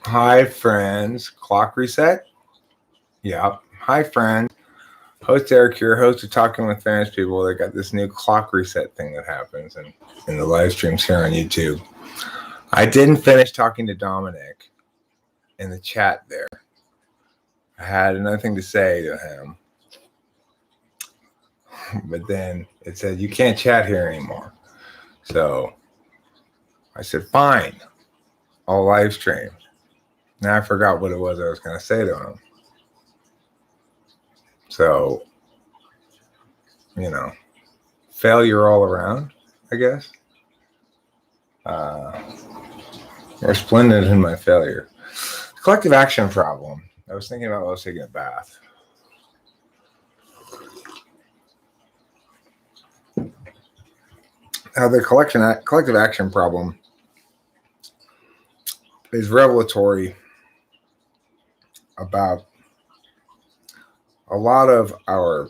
Hi, friends. Clock reset? Yep. Hi, friends. Host Eric here, host of Talking with Famous People. They got this new clock reset thing that happens in the live streams here on YouTube. I didn't finish talking to Dominic in the chat there. I had another thing to say to him. But then it said, you can't chat here anymore. So I said, fine. I'll live stream. Now I forgot what it was I was going to say to him. So, failure all around, I guess. Resplendent in my failure. Collective action problem. I was thinking about while I was taking a bath. How the collective action problem is revelatory about a lot of our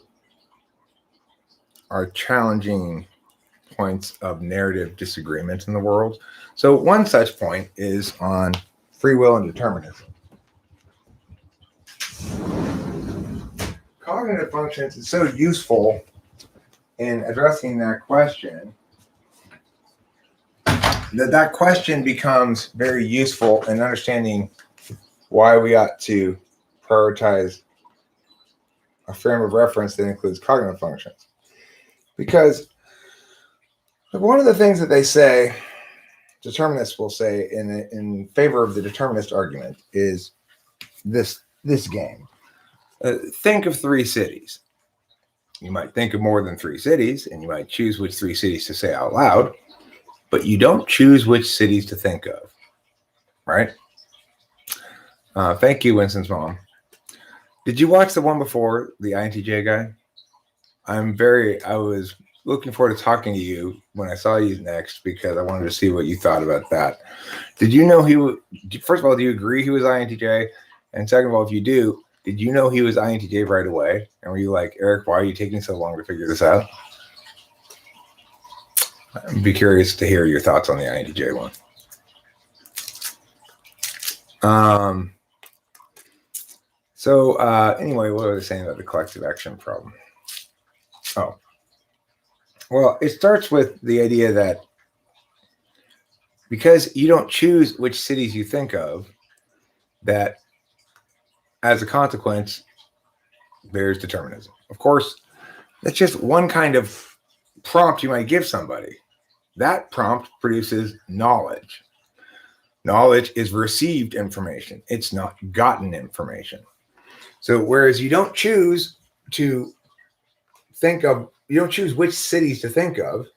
challenging points of narrative disagreement in the world. So one such point is on free will and determinism. Cognitive functions is so useful in addressing that question that question becomes very useful in understanding why we ought to prioritize a frame of reference that includes cognitive functions. Because one of the things that they say, determinists will say in favor of the determinist argument is this game. Think of three cities. You might think of more than three cities, and you might choose which three cities to say out loud, but you don't choose which cities to think of, right? Thank you, Winston's mom. Did you watch the one before, the INTJ guy? I was looking forward to talking to you when I saw you next because I wanted to see what you thought about that. Did you know first of all, do you agree he was INTJ? And second of all, if you do, did you know he was INTJ right away? And were you like, Eric, why are you taking so long to figure this out? I'd be curious to hear your thoughts on the INTJ one. Anyway, what was I saying about the collective action problem? Oh, well, it starts with the idea that because you don't choose which cities you think of, that as a consequence, there's determinism. Of course, that's just one kind of prompt you might give somebody. That prompt produces knowledge. Knowledge is received information. It's not gotten information. So whereas you don't choose to you don't choose which cities to think of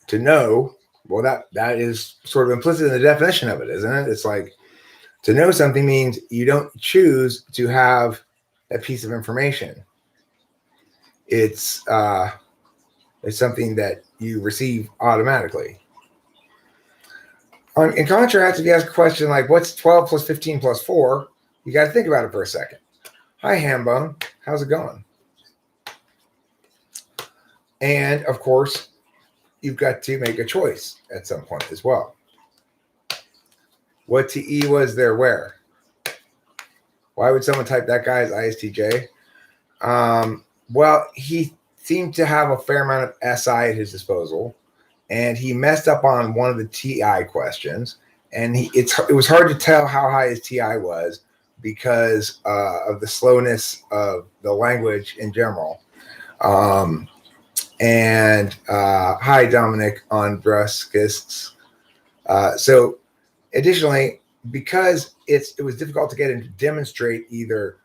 to know, well, that is sort of implicit in the definition of it, isn't it? It's like to know something means you don't choose to have that piece of information. It's something that you receive automatically. In contrast, if you ask a question like, what's 12 plus 15 plus 4? You got to think about it for a second. Hi, Hambone. How's it going? And, of course, you've got to make a choice at some point as well. What TE was there where? Why would someone type that guy as ISTJ? Well, he seemed to have a fair amount of SI at his disposal, and he messed up on one of the TI questions, and it was hard to tell how high his TI was because of the slowness of the language in general. Hi, Dominic on Bruskists. So additionally, because it was difficult to get him to demonstrate either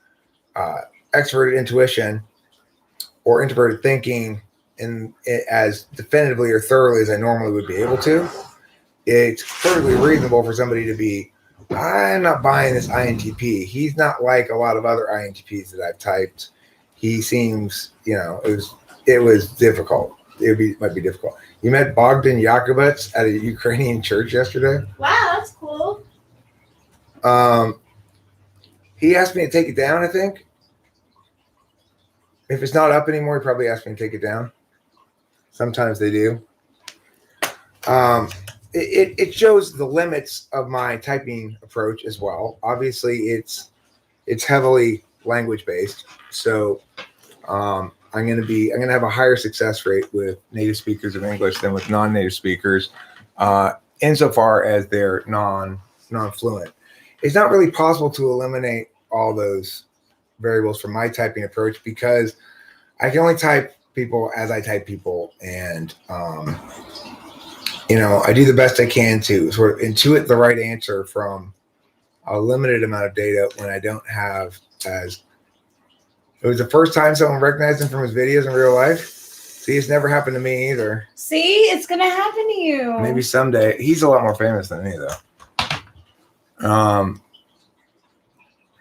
extroverted intuition or introverted thinking as definitively or thoroughly as I normally would be able to, it's perfectly reasonable for somebody to be, I'm not buying this INTP. He's not like a lot of other INTPs that I've typed. He seems, it was difficult. Might be difficult. You met Bogdan Yakubets at a Ukrainian church yesterday. Wow, that's cool. He asked me to take it down, I think. If it's not up anymore, he probably asked me to take it down. Sometimes they do. it shows the limits of my typing approach as well. Obviously, it's heavily language based, so I'm gonna have a higher success rate with native speakers of English than with non-native speakers, insofar as they're non-fluent. It's not really possible to eliminate all those variables from my typing approach because I can only type people as I type people, and I do the best I can to sort of intuit the right answer from a limited amount of data when I don't have as. It was the first time someone recognized him from his videos in real life. See, it's never happened to me either. See, it's gonna happen to you. Maybe someday. He's a lot more famous than me, though.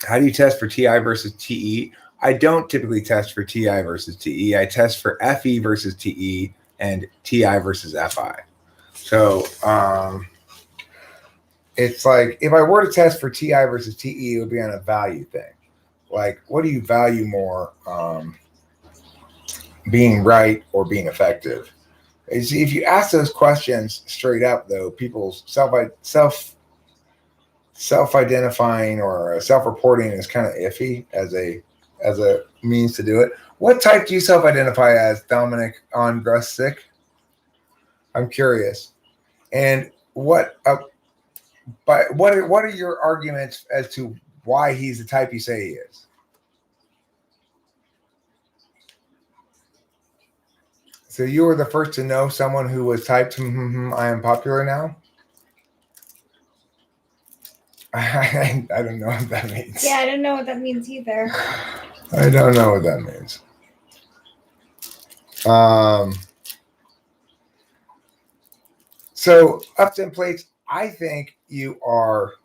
How do you test for TI versus TE? I don't typically test for TI versus TE. I test for FE versus TE and TI versus FI. So it's like if I were to test for TI versus TE, it would be on a value thing. Like, what do you value more, being right or being effective? If you ask those questions straight up, though, people's self-identifying or self-reporting is kind of iffy as a means to do it. What type do you self-identify as, Dominic on Grussick? I'm curious. And what are your arguments as to why he's the type you say he is? So you were the first to know someone who was typed, I am popular now? I don't know what that means. Yeah, I don't know what that means either. I don't know what that means. So up templates, I think you are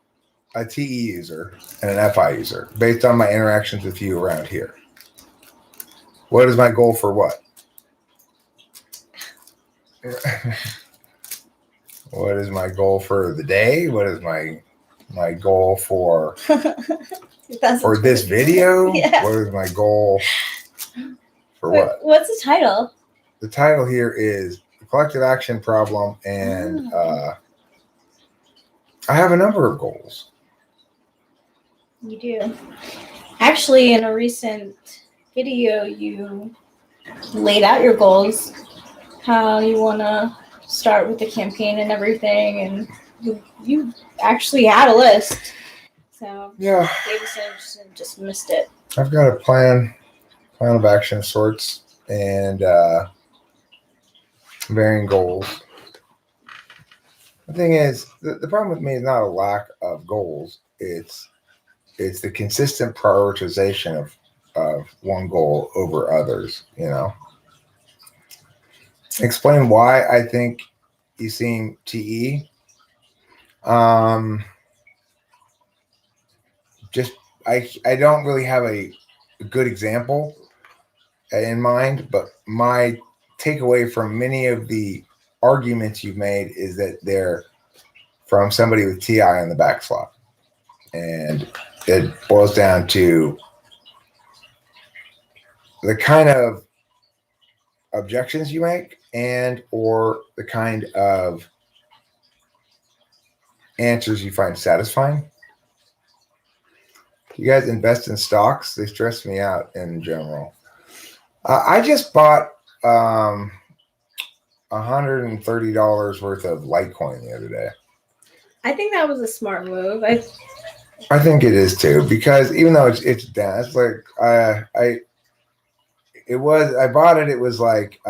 a TE user and an FI user based on my interactions with you around here. What is my goal for what? What is my goal for the day? What is my goal for this video? Yeah. What is my goal for what? What's the title? The title here is the collective action problem, and I have a number of goals. You do. Actually, in a recent video, you laid out your goals, how you want to start with the campaign and everything, and you actually had a list. So yeah, Davidson just missed it. I've got a plan of action of sorts, and varying goals. The thing is, the problem with me is not a lack of goals. It's the consistent prioritization of one goal over others, Explain why I think you seem TE. Just I don't really have a good example in mind, but my takeaway from many of the arguments you've made is that they're from somebody with TI on the back slot. And it boils down to the kind of objections you make and or the kind of answers you find satisfying. You guys invest in stocks? They stress me out in general. I just bought $130 worth of Litecoin the other day. I think that was a smart move. I think it is too, because even though it's down, it's like I bought it. It was like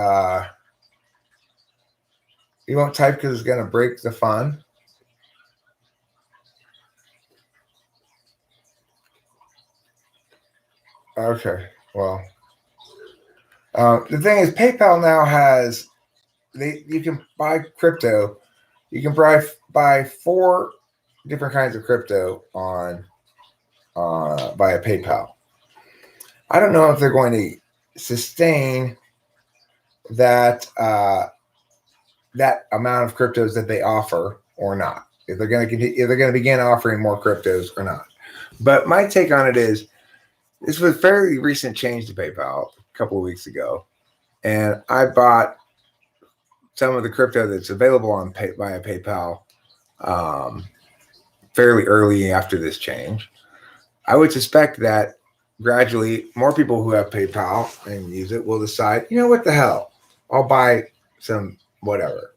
you won't type because it's gonna break the fun. Okay, well, the thing is, PayPal now has you can buy crypto. You can buy 4 different kinds of crypto on via PayPal. I don't know if they're going to sustain that that amount of cryptos that they offer or not. If they're going to begin offering more cryptos or not. But my take on it is, this was a fairly recent change to PayPal a couple of weeks ago, and I bought some of the crypto that's available on via PayPal fairly early after this change. I would suspect that gradually more people who have PayPal and use it will decide, you know what the hell? I'll buy some whatever.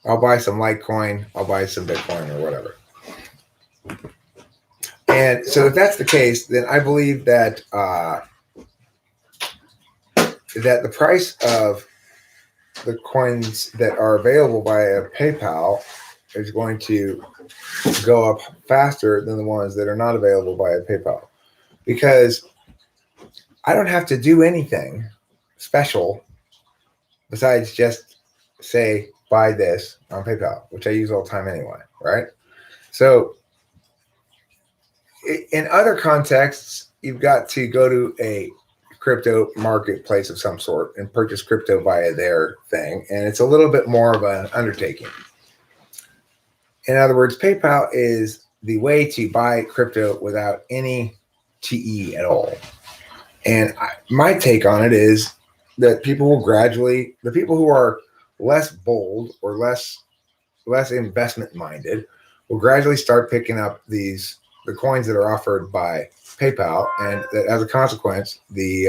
I'll buy some Litecoin. I'll buy some Bitcoin or whatever. And so if that's the case, then I believe that that the price of the coins that are available via PayPal is going to go up faster than the ones that are not available via PayPal, because I don't have to do anything special besides just say buy this on PayPal, which I use all the time anyway, right? So in other contexts, you've got to go to a crypto marketplace of some sort and purchase crypto via their thing, and it's a little bit more of an undertaking. In other words, PayPal is the way to buy crypto without any TE at all. And my take on it is that people will gradually, the people who are less bold or less investment minded will gradually start picking up the coins that are offered by PayPal, and that as a consequence, the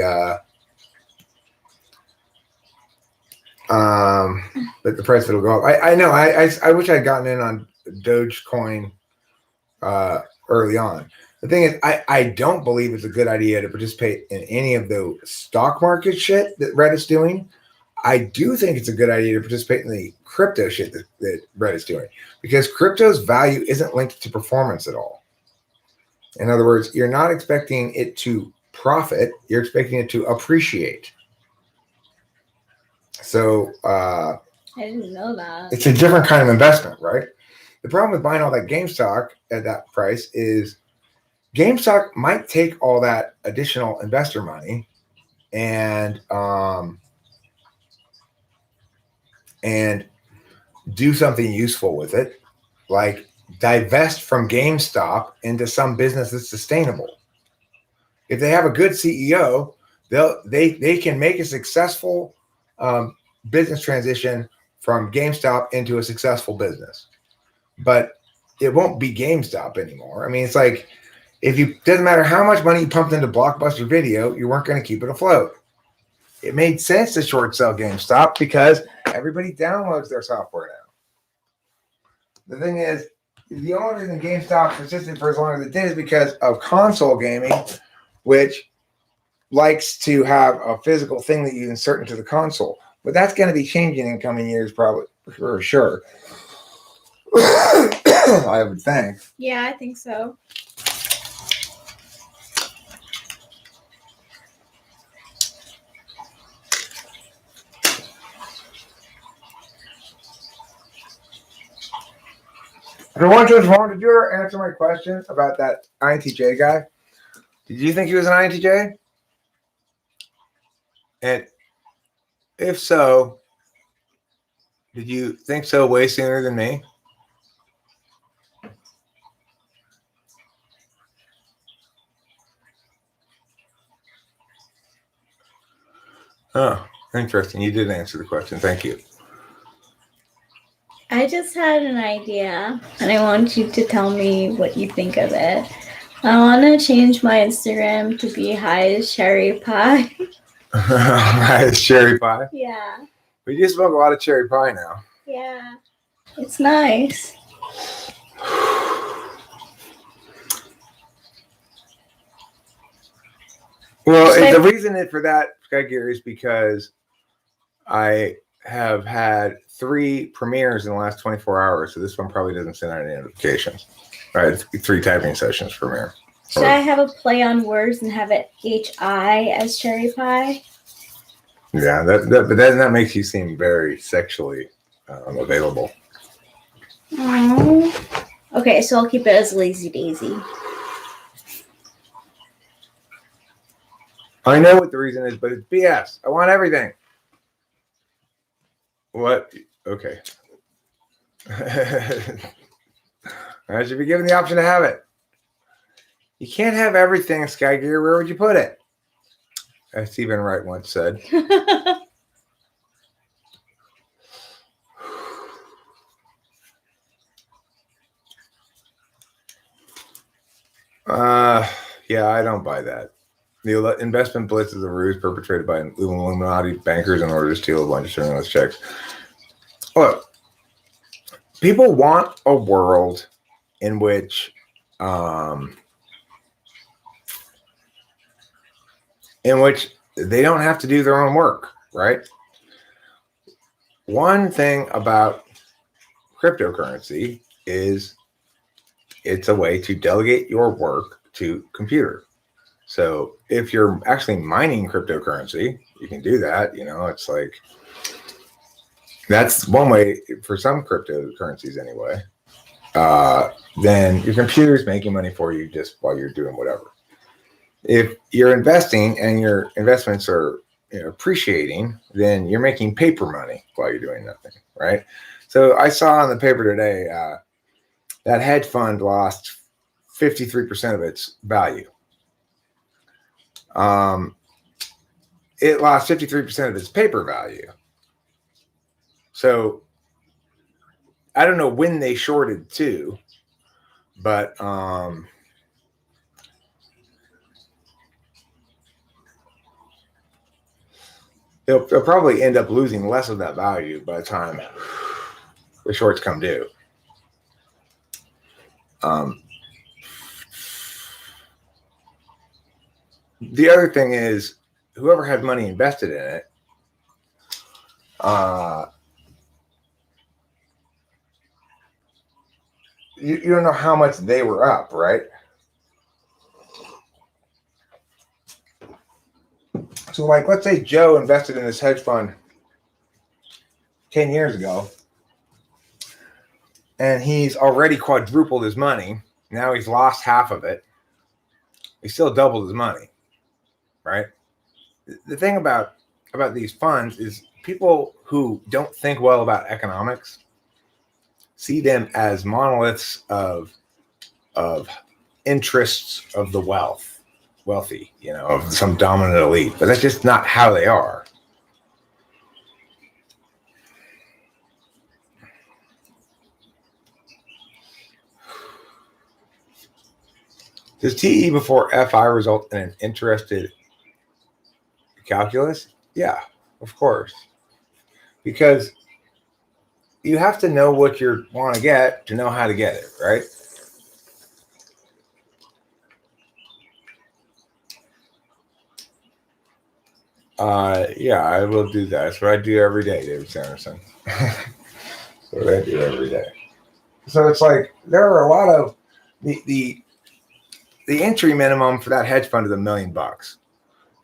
price will go up. I know. I wish I'd gotten in on Dogecoin early on. The thing is, I don't believe it's a good idea to participate in any of the stock market shit that Reddit's doing. I do think it's a good idea to participate in the crypto shit that Reddit's doing, because crypto's value isn't linked to performance at all. In other words, you're not expecting it to profit, you're expecting it to appreciate. So I didn't know that. It's a different kind of investment, right? The problem with buying all that GameStop at that price is GameStop might take all that additional investor money and do something useful with it, like divest from GameStop into some business that's sustainable. If they have a good CEO, they can make a successful business transition from GameStop into a successful business, but it won't be GameStop anymore. I mean, it's like, doesn't matter how much money you pumped into Blockbuster Video, you weren't going to keep it afloat. It made sense to short sell GameStop because everybody downloads their software now. The thing is, the only reason GameStop persisted for as long as it did is because of console gaming, which likes to have a physical thing that you insert into the console. But that's going to be changing in coming years, probably, for sure. I would think. Yeah, I think so. If I want to inform, did you ever answer my question about that INTJ guy? Did you think he was an INTJ? And if so, did you think so way sooner than me? Oh, interesting. You did answer the question. Thank you. I just had an idea, and I want you to tell me what you think of it. I want to change my Instagram to be high as cherry pie. High as cherry pie? Yeah. We do smoke a lot of cherry pie now. Yeah. It's nice. Well, the reason for that, Sky Gear, is because I have had 3 premieres in the last 24 hours, so this one probably doesn't send out any notifications. Right, 3 typing sessions premiere. Should I have a play on words and have it HI as cherry pie? Yeah, but then that makes you seem very sexually available. Okay, so I'll keep it as Lazy Daisy. I know what the reason is, but it's BS. I want everything. What? Okay. I should be given the option to have it. You can't have everything, Sky Gear. Where would you put it? As Stephen Wright once said. Yeah, I don't buy that. The investment blitz is a ruse perpetrated by Illuminati bankers in order to steal a bunch of stimulus checks. Look, people want a world in which they don't have to do their own work, right? One thing about cryptocurrency is it's a way to delegate your work to computer. So if you're actually mining cryptocurrency, you can do that. It's like that's one way for some cryptocurrencies anyway. Then your computer's making money for you just while you're doing whatever. If you're investing and your investments are appreciating, then you're making paper money while you're doing nothing, right? So I saw in the paper today that hedge fund lost 53% of its value. It lost 53% of its paper value. So I don't know when they shorted to, but they'll probably end up losing less of that value by the time the shorts come due. The other thing is, whoever has money invested in it, you don't know how much they were up, right? So, like, let's say Joe invested in this hedge fund 10 years ago, and he's already quadrupled his money. Now he's lost half of it. He still doubled his money, right? The thing about these funds is people who don't think well about economics see them as monoliths of interests of the wealthy, of some dominant elite. But that's just not how they are. Does TE before FI result in an interested calculus? Yeah, of course. Because you have to know what you want to get to know how to get it, right? Yeah, I will do that. That's what I do every day, David Sanderson. That's what I do every day. So it's like there are a lot of the entry minimum for that hedge fund is $1 million.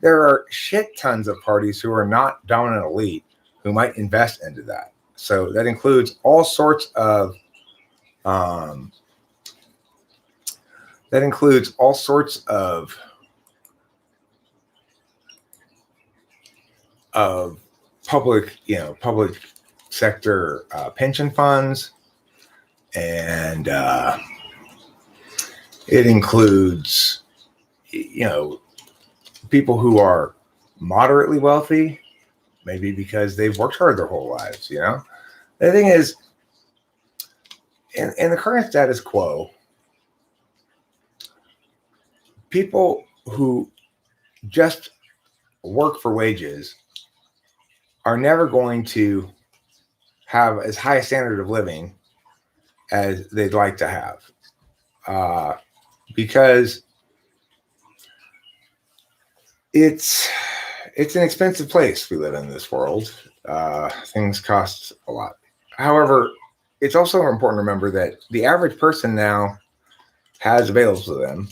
There are shit tons of parties who are not dominant elite who might invest into that. So that includes all sorts of public sector pension funds, and it includes people who are moderately wealthy, maybe because they've worked hard their whole lives. The thing is, in the current status quo, people who just work for wages are never going to have as high a standard of living as they'd like to have, because it's an expensive place we live in this world. Things cost a lot. However, it's also important to remember that the average person now has available to them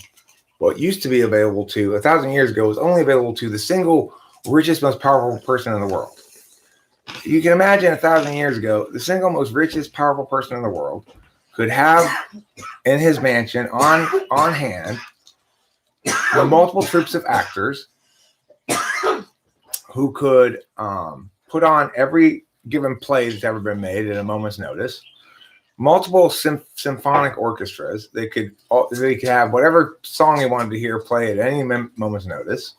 what used to be available to 1,000 years ago was only available to the single richest, most powerful person in the world. You can imagine 1,000 years ago, the single most richest, powerful person in the world could have in his mansion on hand multiple troops of actors who could put on every given play that's ever been made at a moment's notice. Multiple symphonic orchestras. They could have whatever song they wanted to hear play at any moment's notice,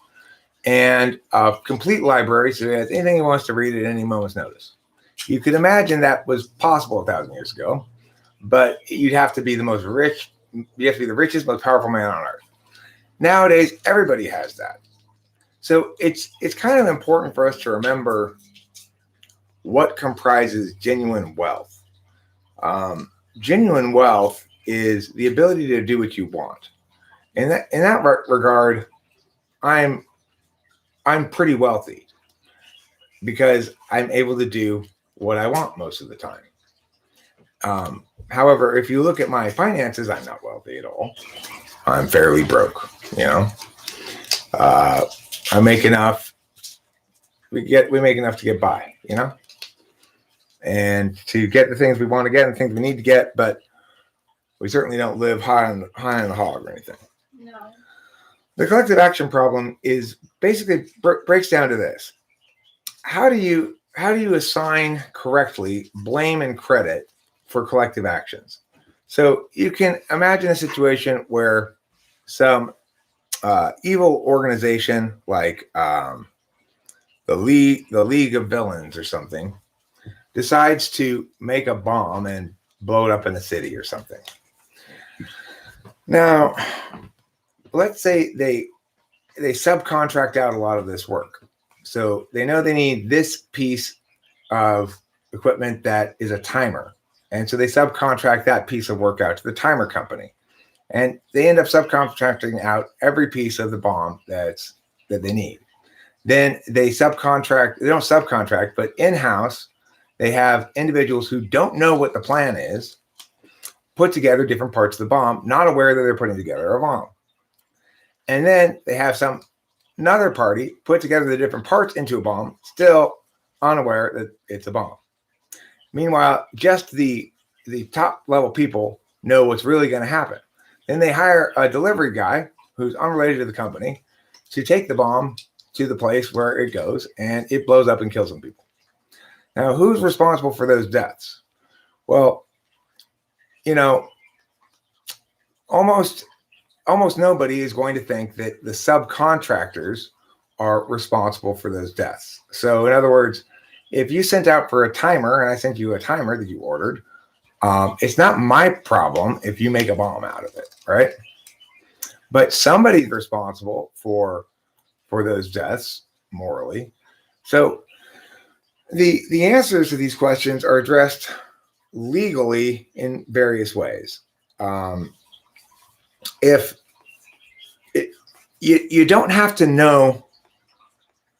and a complete library, so he has anything he wants to read at any moment's notice. You could imagine that was possible 1,000 years ago, but you'd have to be the most rich. You have to be the richest, most powerful man on earth. Nowadays, everybody has that. So it's kind of important for us to remember what comprises genuine wealth. Genuine wealth is the ability to do what you want. In that regard, I'm pretty wealthy because I'm able to do what I want most of the time. However, if you look at my finances, I'm not wealthy at all. I'm fairly broke. I make enough. We make enough to get by. And to get the things we want to get and the things we need to get, but we certainly don't live high on the hog or anything. No. The collective action problem is basically breaks down to this: how do you assign correctly blame and credit for collective actions? So you can imagine a situation where some evil organization like the League of Villains or something decides to make a bomb and blow it up in a city or something. Now, let's say they subcontract out a lot of this work. So they know they need this piece of equipment that is a timer. And so they subcontract that piece of work out to the timer company. And they end up subcontracting out every piece of the bomb that they need. Then they don't subcontract, but in-house, they have individuals who don't know what the plan is, put together different parts of the bomb, not aware that they're putting together a bomb. And then they have another party put together the different parts into a bomb, still unaware that it's a bomb. Meanwhile, just the top level people know what's really going to happen. Then they hire a delivery guy who's unrelated to the company to take the bomb to the place where it goes, and it blows up and kills some people. Now, who's responsible for those deaths? Well, almost nobody is going to think that the subcontractors are responsible for those deaths. So in other words, if you sent out for a timer and I sent you a timer that you ordered, it's not my problem if you make a bomb out of it, right? But somebody's responsible for those deaths morally. So the answers to these questions are addressed legally in various ways. You don't have to know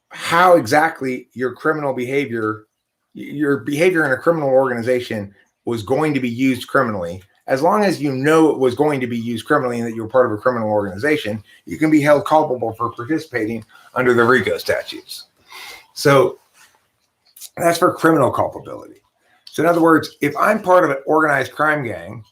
how exactly your behavior in a criminal organization was going to be used criminally. As long as you know it was going to be used criminally and that you're part of a criminal organization, you can be held culpable for participating under the RICO statutes. So that's for criminal culpability. So in other words, if I'm part of an organized crime gang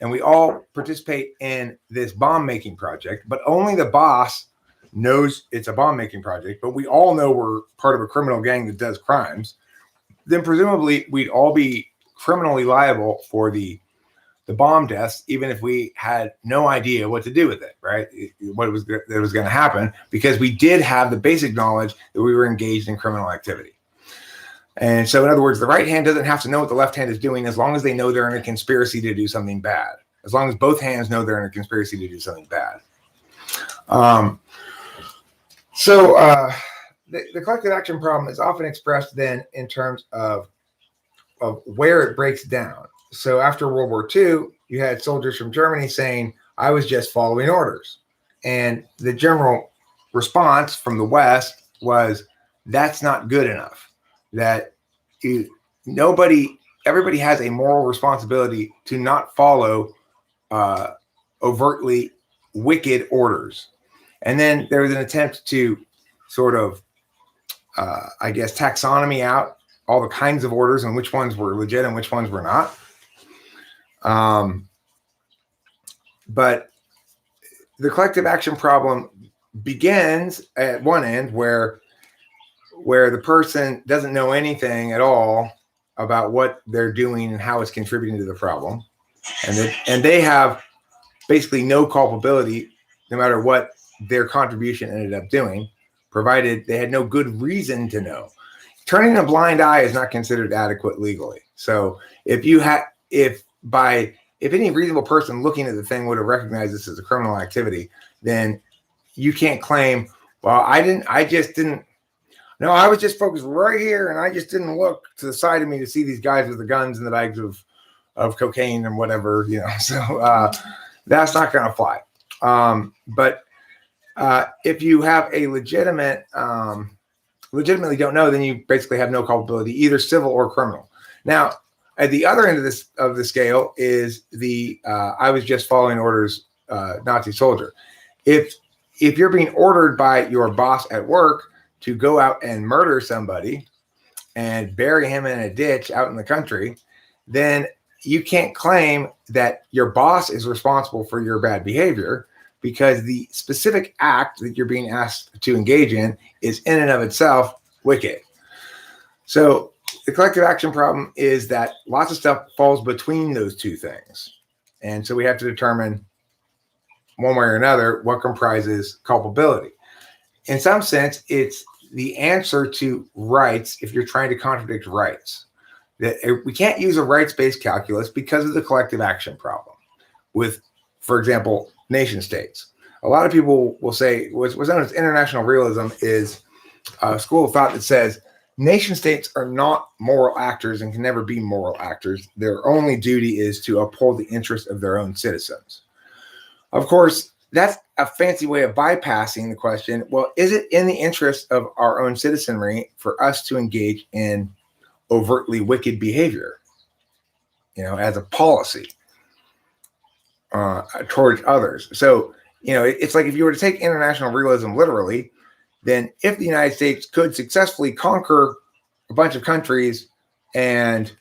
and we all participate in this bomb making project, but only the boss knows it's a bomb making project, but we all know we're part of a criminal gang that does crimes, then presumably we'd all be criminally liable for the bomb deaths, even if we had no idea what to do with it, right? What was going to happen, because we did have the basic knowledge that we were engaged in criminal activity. And so in other words, the right hand doesn't have to know what the left hand is doing as long as they know they're in a conspiracy to do something bad. As long as both hands know they're in a conspiracy to do something bad. The collective action problem is often expressed then in terms of where it breaks down. So after World War II, you had soldiers from Germany saying, I was just following orders. And the general response from the West was, that's not good enough. That everybody has a moral responsibility to not follow overtly wicked orders. And then there was an attempt to sort of, taxonomy out all the kinds of orders and which ones were legit and which ones were not. But the collective action problem begins at one end where the person doesn't know anything at all about what they're doing and how it's contributing to the problem. And they have basically no culpability, no matter what their contribution ended up doing, provided they had no good reason to know. Turning a blind eye is not considered adequate legally. So if any reasonable person looking at the thing would have recognized this as a criminal activity, then you can't claim, well, I just didn't. No, I was just focused right here, and I just didn't look to the side of me to see these guys with the guns and the bags of cocaine and whatever, So that's not going to fly. But if you have a legitimately don't know, then you basically have no culpability, either civil or criminal. Now, at the other end of the scale is the I was just following orders Nazi soldier. If you're being ordered by your boss at work to go out and murder somebody and bury him in a ditch out in the country, then you can't claim that your boss is responsible for your bad behavior, because the specific act that you're being asked to engage in is in and of itself wicked. So the collective action problem is that lots of stuff falls between those two things. And so we have to determine one way or another what comprises culpability. In some sense, it's the answer to rights if you're trying to contradict rights. That we can't use a rights-based calculus because of the collective action problem with, for example, nation states. A lot of people will say what's known as international realism is a school of thought that says nation states are not moral actors and can never be moral actors. Their only duty is to uphold the interests of their own citizens. Of course, that's a fancy way of bypassing the question, well, is it in the interest of our own citizenry for us to engage in overtly wicked behavior, as a policy towards others? So, it's like if you were to take international realism literally, then if the United States could successfully conquer a bunch of countries and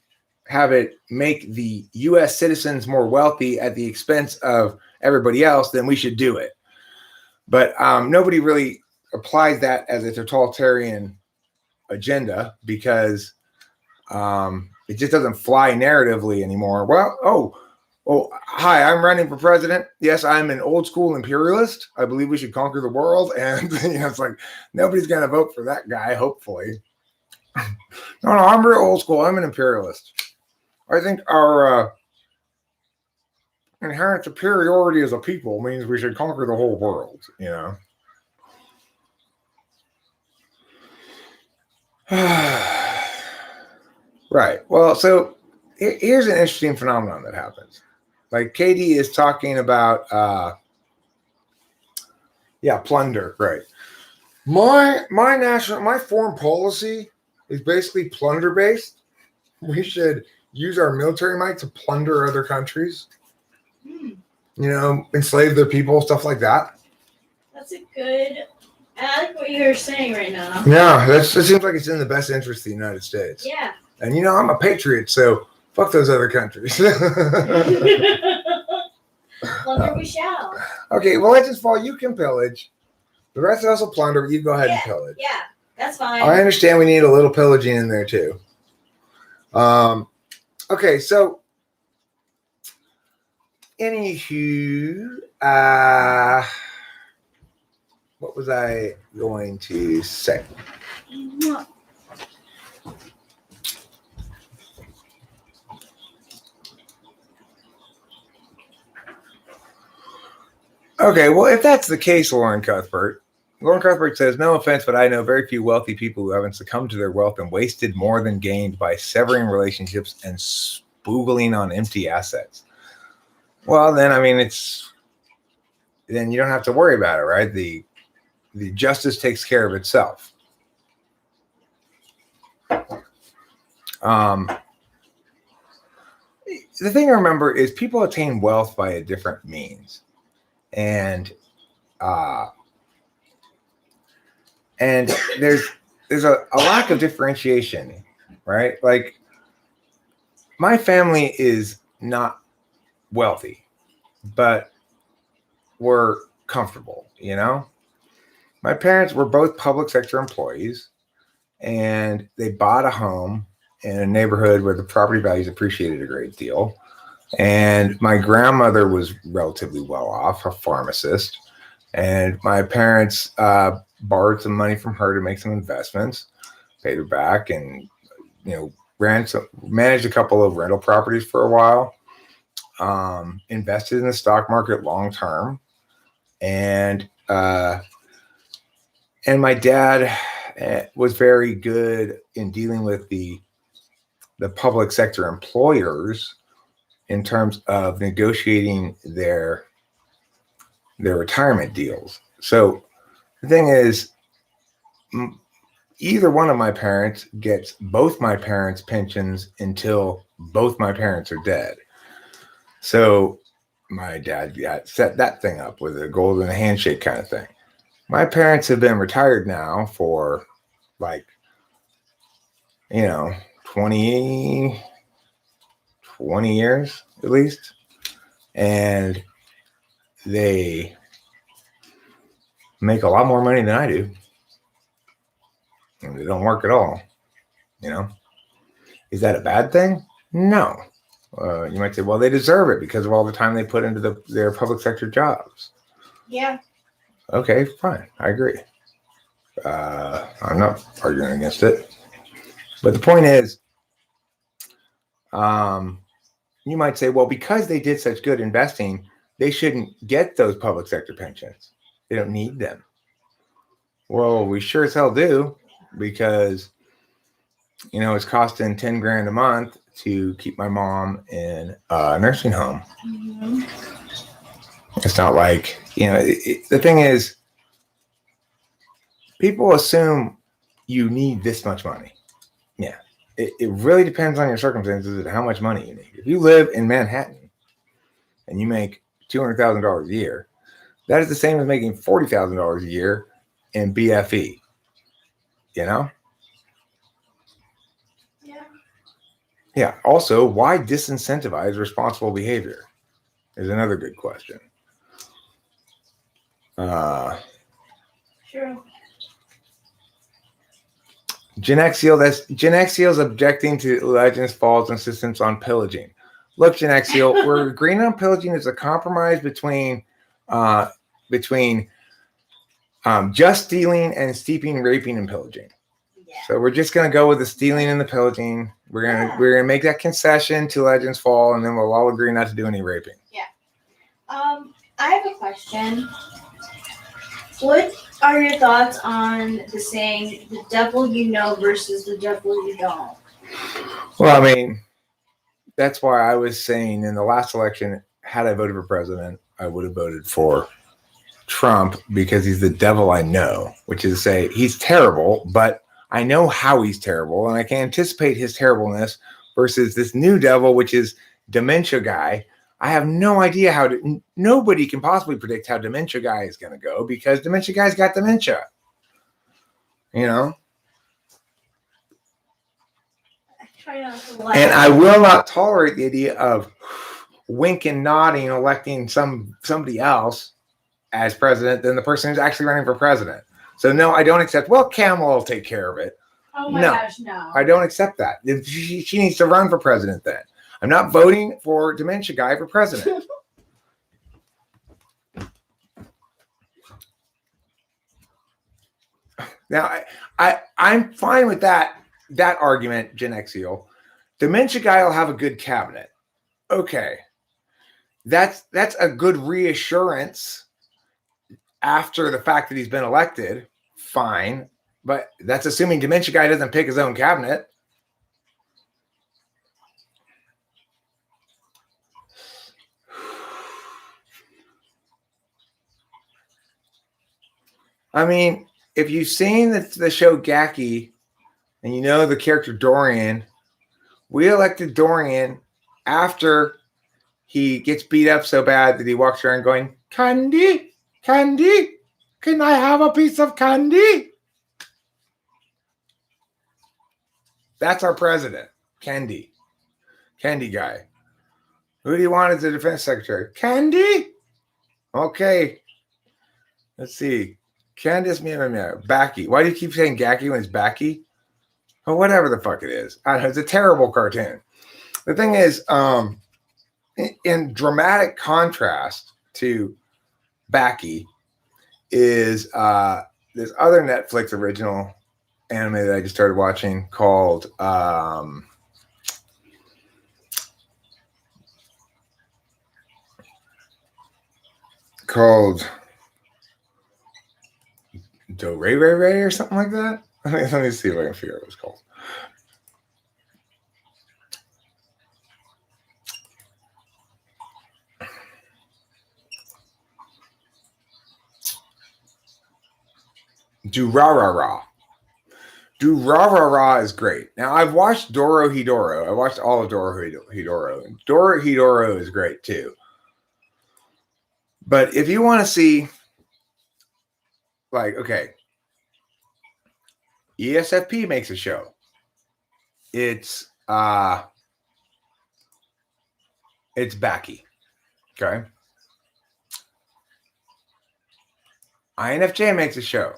have it make the U.S. citizens more wealthy at the expense of everybody else, then we should do it. But nobody really applies that as a totalitarian agenda because it just doesn't fly narratively anymore. Well, hi, I'm running for president. Yes, I'm an old school imperialist. I believe we should conquer the world. And it's like nobody's going to vote for that guy, hopefully. No, I'm real old school. I'm an imperialist. I think our inherent superiority as a people means we should conquer the whole world, Right. Well, so here's an interesting phenomenon that happens. Like Katie is talking about, plunder. Right. My foreign policy is basically plunder based. We should use our military might to plunder other countries. Enslave their people, stuff like that. That's a good. I like what you're saying right now. Yeah, it seems like it's in the best interest of the United States. Yeah. And I'm a patriot, so fuck those other countries. Plunder we shall. Okay, well, let's just fall. You can pillage. The rest of us will plunder, but you go ahead and pillage. Yeah, that's fine. I understand we need a little pillaging in there, too. Okay, so anywho, what was I going to say? Okay, well, if that's the case, Lauren Cuthbert says, no offense, but I know very few wealthy people who haven't succumbed to their wealth and wasted more than gained by severing relationships and spoogling on empty assets. Well, then, then you don't have to worry about it, right? The justice takes care of itself. The thing to remember is people attain wealth by a different means. And there's a lack of differentiation, right? Like my family is not wealthy, but we're comfortable, My parents were both public sector employees, and they bought a home in a neighborhood where the property values appreciated a great deal. And my grandmother was relatively well off, a pharmacist. And my parents borrowed some money from her to make some investments, paid her back, and managed a couple of rental properties for a while. Invested in the stock market long term, and And my dad was very good in dealing with the public sector employers in terms of negotiating their retirement deals. So the thing is, either one of my parents gets both my parents' pensions until both my parents are dead. So my dad set that thing up with a golden handshake kind of thing. My parents have been retired now for 20 years at least. And they make a lot more money than I do. And they don't work at all. Is that a bad thing? No. You might say, well, they deserve it because of all the time they put into their public sector jobs. Yeah. Okay, fine. I agree. I'm not arguing against it. But the point is, you might say, well, because they did such good investing, they shouldn't get those public sector pensions. They don't need them. Well, we sure as hell do, because it's costing 10 grand a month to keep my mom in a nursing home. Mm-hmm. It's not like, the thing is, people assume you need this much money. Yeah. It really depends on your circumstances and how much money you need. If you live in Manhattan and you make $200,000 a year, that is the same as making $40,000 a year in BFE. Yeah. Yeah. Also, why disincentivize responsible behavior is another good question. Sure. Genexiel's objecting to Legends Fall's insistence on pillaging. Look, Genexiel, we're agreeing on pillaging as a compromise between just stealing and steeping, raping, and pillaging. Yeah. So we're just gonna go with the stealing and the pillaging. We're gonna make that concession to Legends Fall, and then we'll all agree not to do any raping. Yeah. I have a question. What are your thoughts on the saying, the devil you know versus the devil you don't? Well, I mean, that's why I was saying in the last election, had I voted for president, I would have voted for Trump because he's the devil I know, which is to say he's terrible, but I know how he's terrible and I can anticipate his terribleness versus this new devil, which is dementia guy. I have no idea nobody can possibly predict how dementia guy is going to go because dementia guy's got dementia. I try not to laugh. And I will not tolerate the idea of wink and nodding, electing somebody else as president than the person who's actually running for president. So no, I don't accept, well, Kamala will take care of it. Oh my gosh, no. I don't accept that. She needs to run for president then. I'm not voting for dementia guy for president. Now, I'm fine with that argument, Genexiel. Dementia guy will have a good cabinet. Okay. That's a good reassurance after the fact that he's been elected. Fine. But that's assuming dementia guy doesn't pick his own cabinet. I mean, if you've seen the show Gacky and you know the character Dorian, we elected Dorian after he gets beat up so bad that he walks around going, candy, candy, can I have a piece of candy? That's our president, Candy guy. Who do you want as the defense secretary? Candy? Okay. Let's see. Candace, Backy. Why do you keep saying Gacky when it's Backy? Or whatever the fuck it is. I don't know, it's a terrible cartoon. The thing is, in dramatic contrast to Backy is this other Netflix original anime that I just started watching called Do Ray Ray Ray or something like that. Let me see if I can figure out what it's called. Do Ra Ra Ra. Do Ra Ra Ra is great. Now I've watched Doro Hidoro. I watched all of Doro Hidoro. Doro Hidoro is great too. But if you want to see, like, okay, ESFP makes a show. It's Backy. Okay. INFJ makes a show.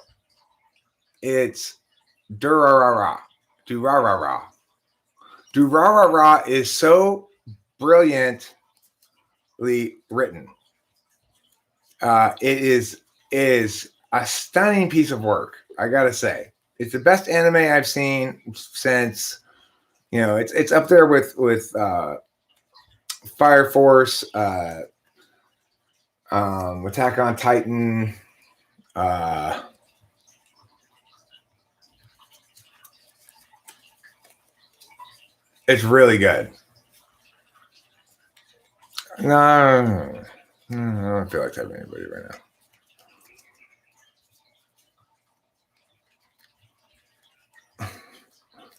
It's Durarara. Durarara. Durarara is so brilliantly written. It is a stunning piece of work. I gotta say, it's the best anime I've seen since, it's up there with Fire Force, Attack on Titan. It's really good. No, I don't feel like having anybody right now.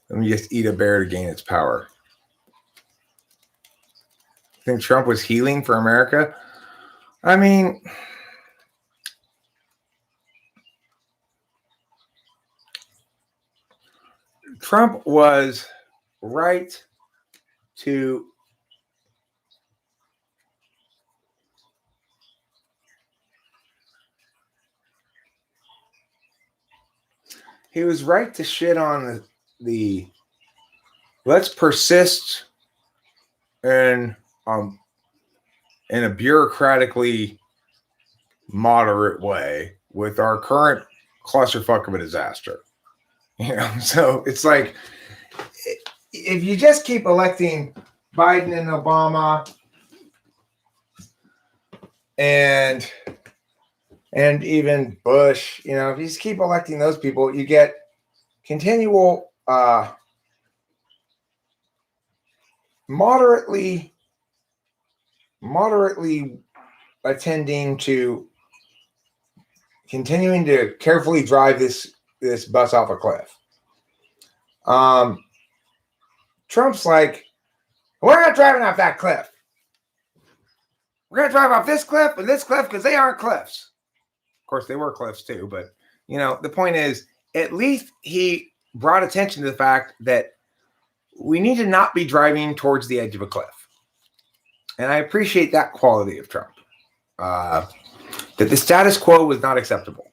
Let me just eat a bear to gain its power. Think Trump was healing for America? I mean, Trump was right to shit on the let's persist in a bureaucratically moderate way with our current clusterfuck of a disaster. So it's like, if you just keep electing Biden and Obama and even Bush, if you just keep electing those people, you get continual moderately attending to continuing to carefully drive this bus off a cliff. Trump's like, we're not driving off that cliff. We're going to drive off this cliff and this cliff because they aren't cliffs. Of course, they were cliffs too. But, the point is, at least he brought attention to the fact that we need to not be driving towards the edge of a cliff. And I appreciate that quality of Trump. That the status quo was not acceptable.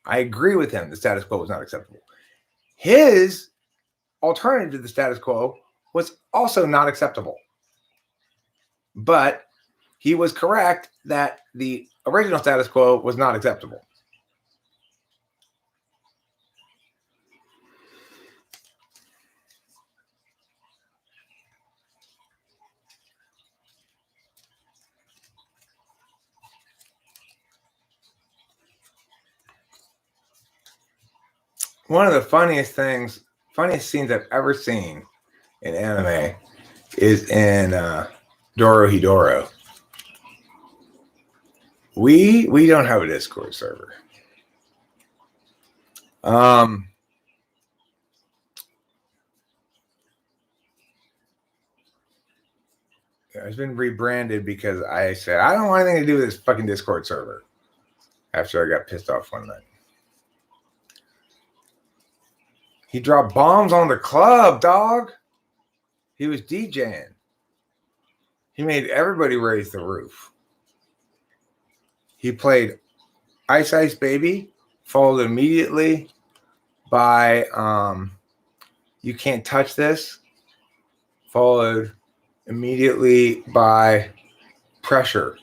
I agree with him. The status quo was not acceptable. His alternative to the status quo was also not acceptable. But he was correct that the original status quo was not acceptable. One of the funniest scenes I've ever seen in anime is in Doro Hidoro. We don't have a Discord server. It's been rebranded because I said I don't want anything to do with this fucking Discord server after I got pissed off one night. He dropped bombs on the club, dog. He was DJing. He made everybody raise the roof. He played Ice Ice Baby, followed immediately by You Can't Touch This, followed immediately by Pressure.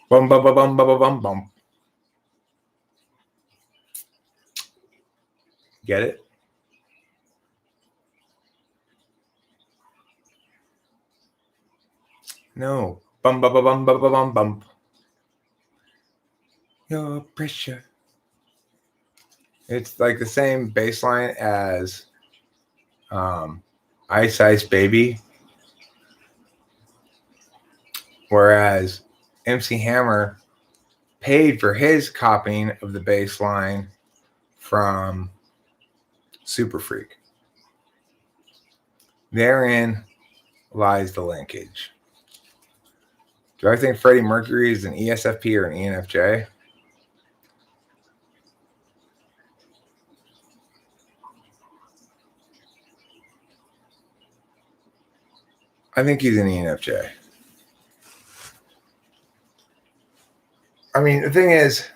Bum bum bum bum bum bum bum. Get it? No. Bum bum bum bum bum bum bum. your pressure. It's like the same baseline as Ice Ice Baby, whereas MC Hammer paid for his copying of the baseline from Super Freak. Therein lies the linkage. Do I think Freddie Mercury is an ESFP or an ENFJ? I think he's an ENFJ. I mean, the thing is,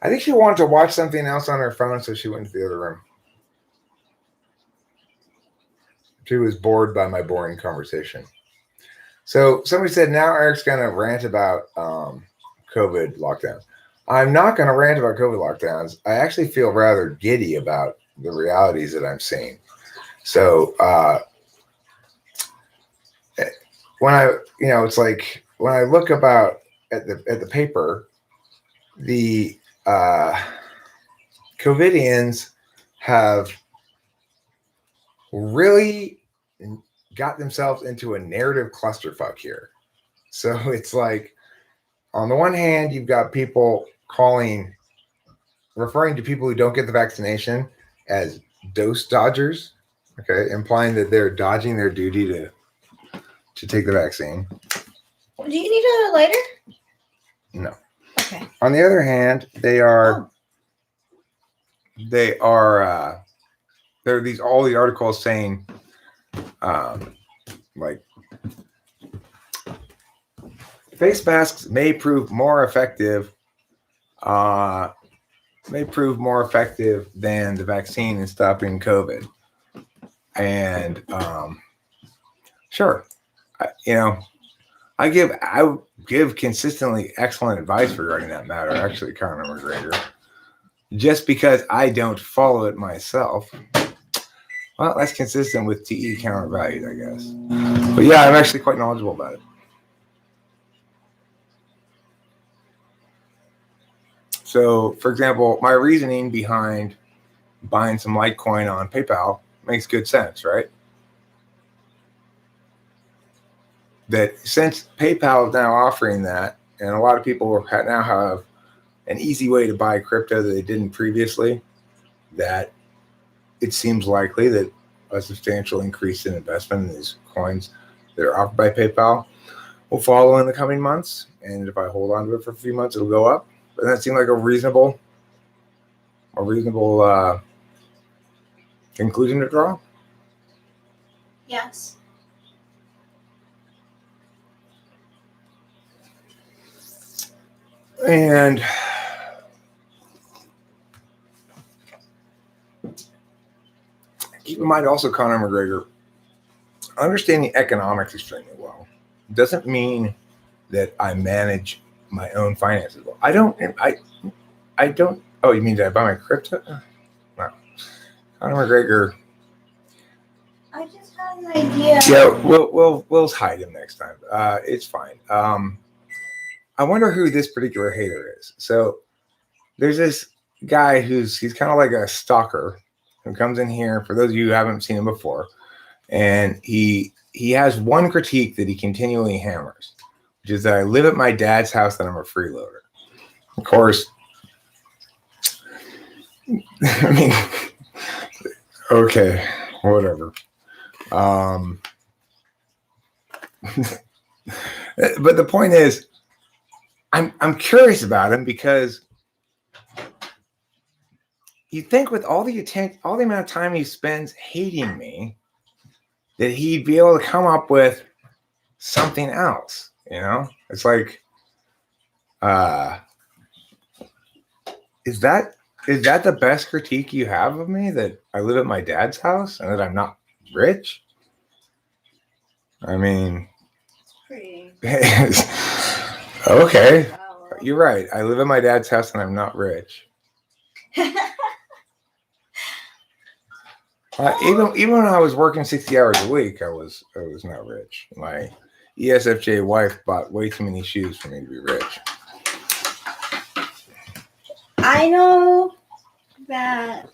I think she wanted to watch something else on her phone, so she went to the other room. She was bored by my boring conversation. So somebody said, now Eric's going to rant about COVID lockdowns. I'm not going to rant about COVID lockdowns. I actually feel rather giddy about the realities that I'm seeing. So when I, it's like when I look about at the paper, the COVIDians have really got themselves into a narrative clusterfuck here. So it's like, on the one hand, you've got people referring to people who don't get the vaccination as dose dodgers, okay, implying that they're dodging their duty to take the vaccine. Do you need a lighter? No. Okay. On the other hand, there are all these articles saying like face masks may prove more effective than the vaccine in stopping COVID. And sure, I give consistently excellent advice regarding that matter, actually, Conor McGregor. Just because I don't follow it myself, well, that's consistent with TE counter values, I guess. But yeah, I'm actually quite knowledgeable about it. So, for example, my reasoning behind buying some Litecoin on PayPal makes good sense, right? That since PayPal is now offering that, and a lot of people now have an easy way to buy crypto that they didn't previously, that it seems likely that a substantial increase in investment in these coins that are offered by PayPal will follow in the coming months. And if I hold on to it for a few months, it'll go up. But that seemed like a reasonable conclusion to draw. Yes. And keep in mind also, Conor McGregor, understanding economics extremely well doesn't mean that I manage my own finances well. I don't. Oh, you mean did I buy my crypto? No. Conor McGregor. I just had an idea. Yeah, we'll hide him next time. It's fine. I wonder who this particular hater is. So there's this guy he's kind of like a stalker who comes in here. For those of you who haven't seen him before, and he has one critique that he continually hammers, which is that I live at my dad's house and I'm a freeloader. Of course, I mean, okay, whatever. But the point is, I'm curious about him because you think with all the amount of time he spends hating me, that he'd be able to come up with something else. It's like, is that the best critique you have of me, that I live at my dad's house and that I'm not rich? I mean, okay, you're right. I live at my dad's house and I'm not rich. Even when I was working 60 hours a week, I was not rich. My ESFJ wife bought way too many shoes for me to be rich. I know that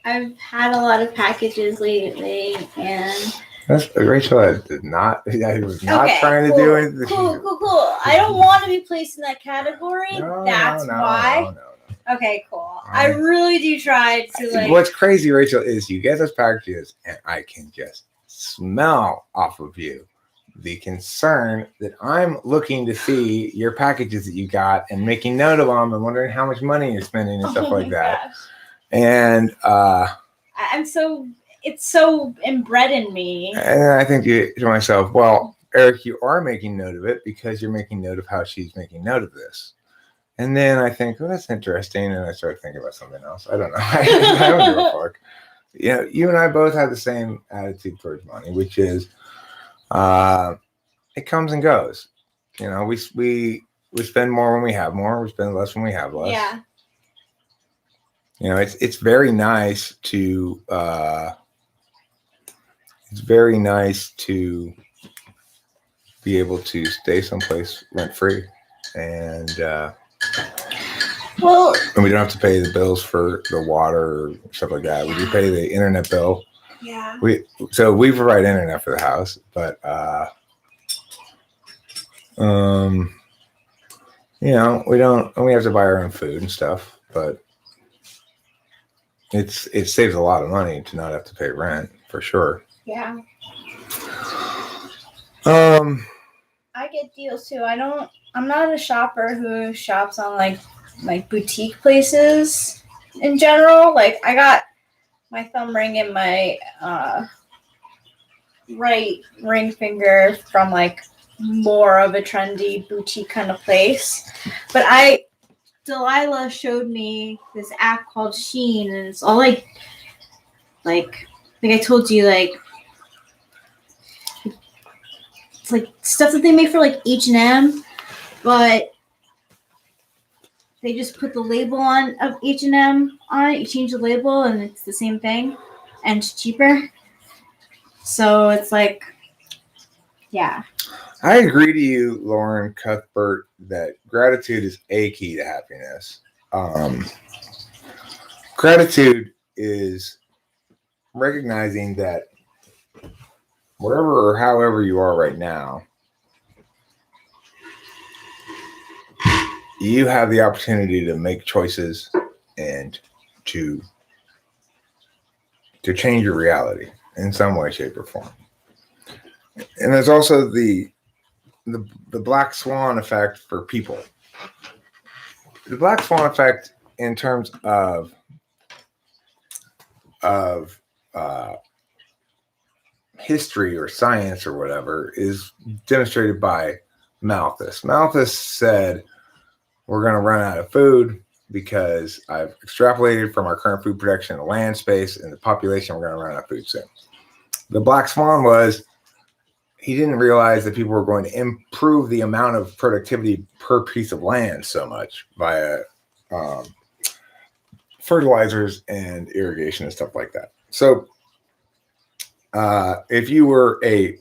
I've had a lot of packages lately, and Rachel, I was not okay, trying cool, to do anything. Cool. I don't want to be placed in that category. That's why. No. Okay, cool. I really do try to like. What's crazy, Rachel, is you get those packages, and I can just smell off of you the concern that I'm looking to see your packages that you got and making note of them and wondering how much money you're spending and stuff like that. Gosh. And it's so inbred in me. And I think to myself, well, Eric, you are making note of it because you're making note of how she's making note of this. And then I think, oh, that's interesting. And I start thinking about something else. I don't know. I don't give a fuck. You know, you and I both have the same attitude towards money, which is it comes and goes. You know, we spend more when we have more. We spend less when we have less. Yeah. You know, it's very nice to be able to stay someplace rent free, and we don't have to pay the bills for the water or stuff like that. We do pay the internet bill. Yeah. We provide internet for the house, but you know, we have to buy our own food and stuff, but it saves a lot of money to not have to pay rent for sure. Yeah. I get deals too. I'm not a shopper who shops on like boutique places in general. Like I got my thumb ring and my right ring finger from like more of a trendy boutique kind of place. But Delilah showed me this app called Shein, and it's all like I told you, like it's like stuff that they make for like H&M, but they just put the label on of H&M on it. You change the label and it's the same thing and it's cheaper. So it's like, yeah. I agree to you, Lauren Cuthbert, that gratitude is a key to happiness. Gratitude is recognizing that wherever or however you are right now, you have the opportunity to make choices and to change your reality in some way, shape, or form. And there's also the black swan effect for people. The black swan effect in terms of history or science or whatever is demonstrated by Malthus. Malthus said, we're going to run out of food because I've extrapolated from our current food production, the land space, and the population. We're going to run out of food soon. The black swan was, he didn't realize that people were going to improve the amount of productivity per piece of land so much via fertilizers and irrigation and stuff like that. So if you were a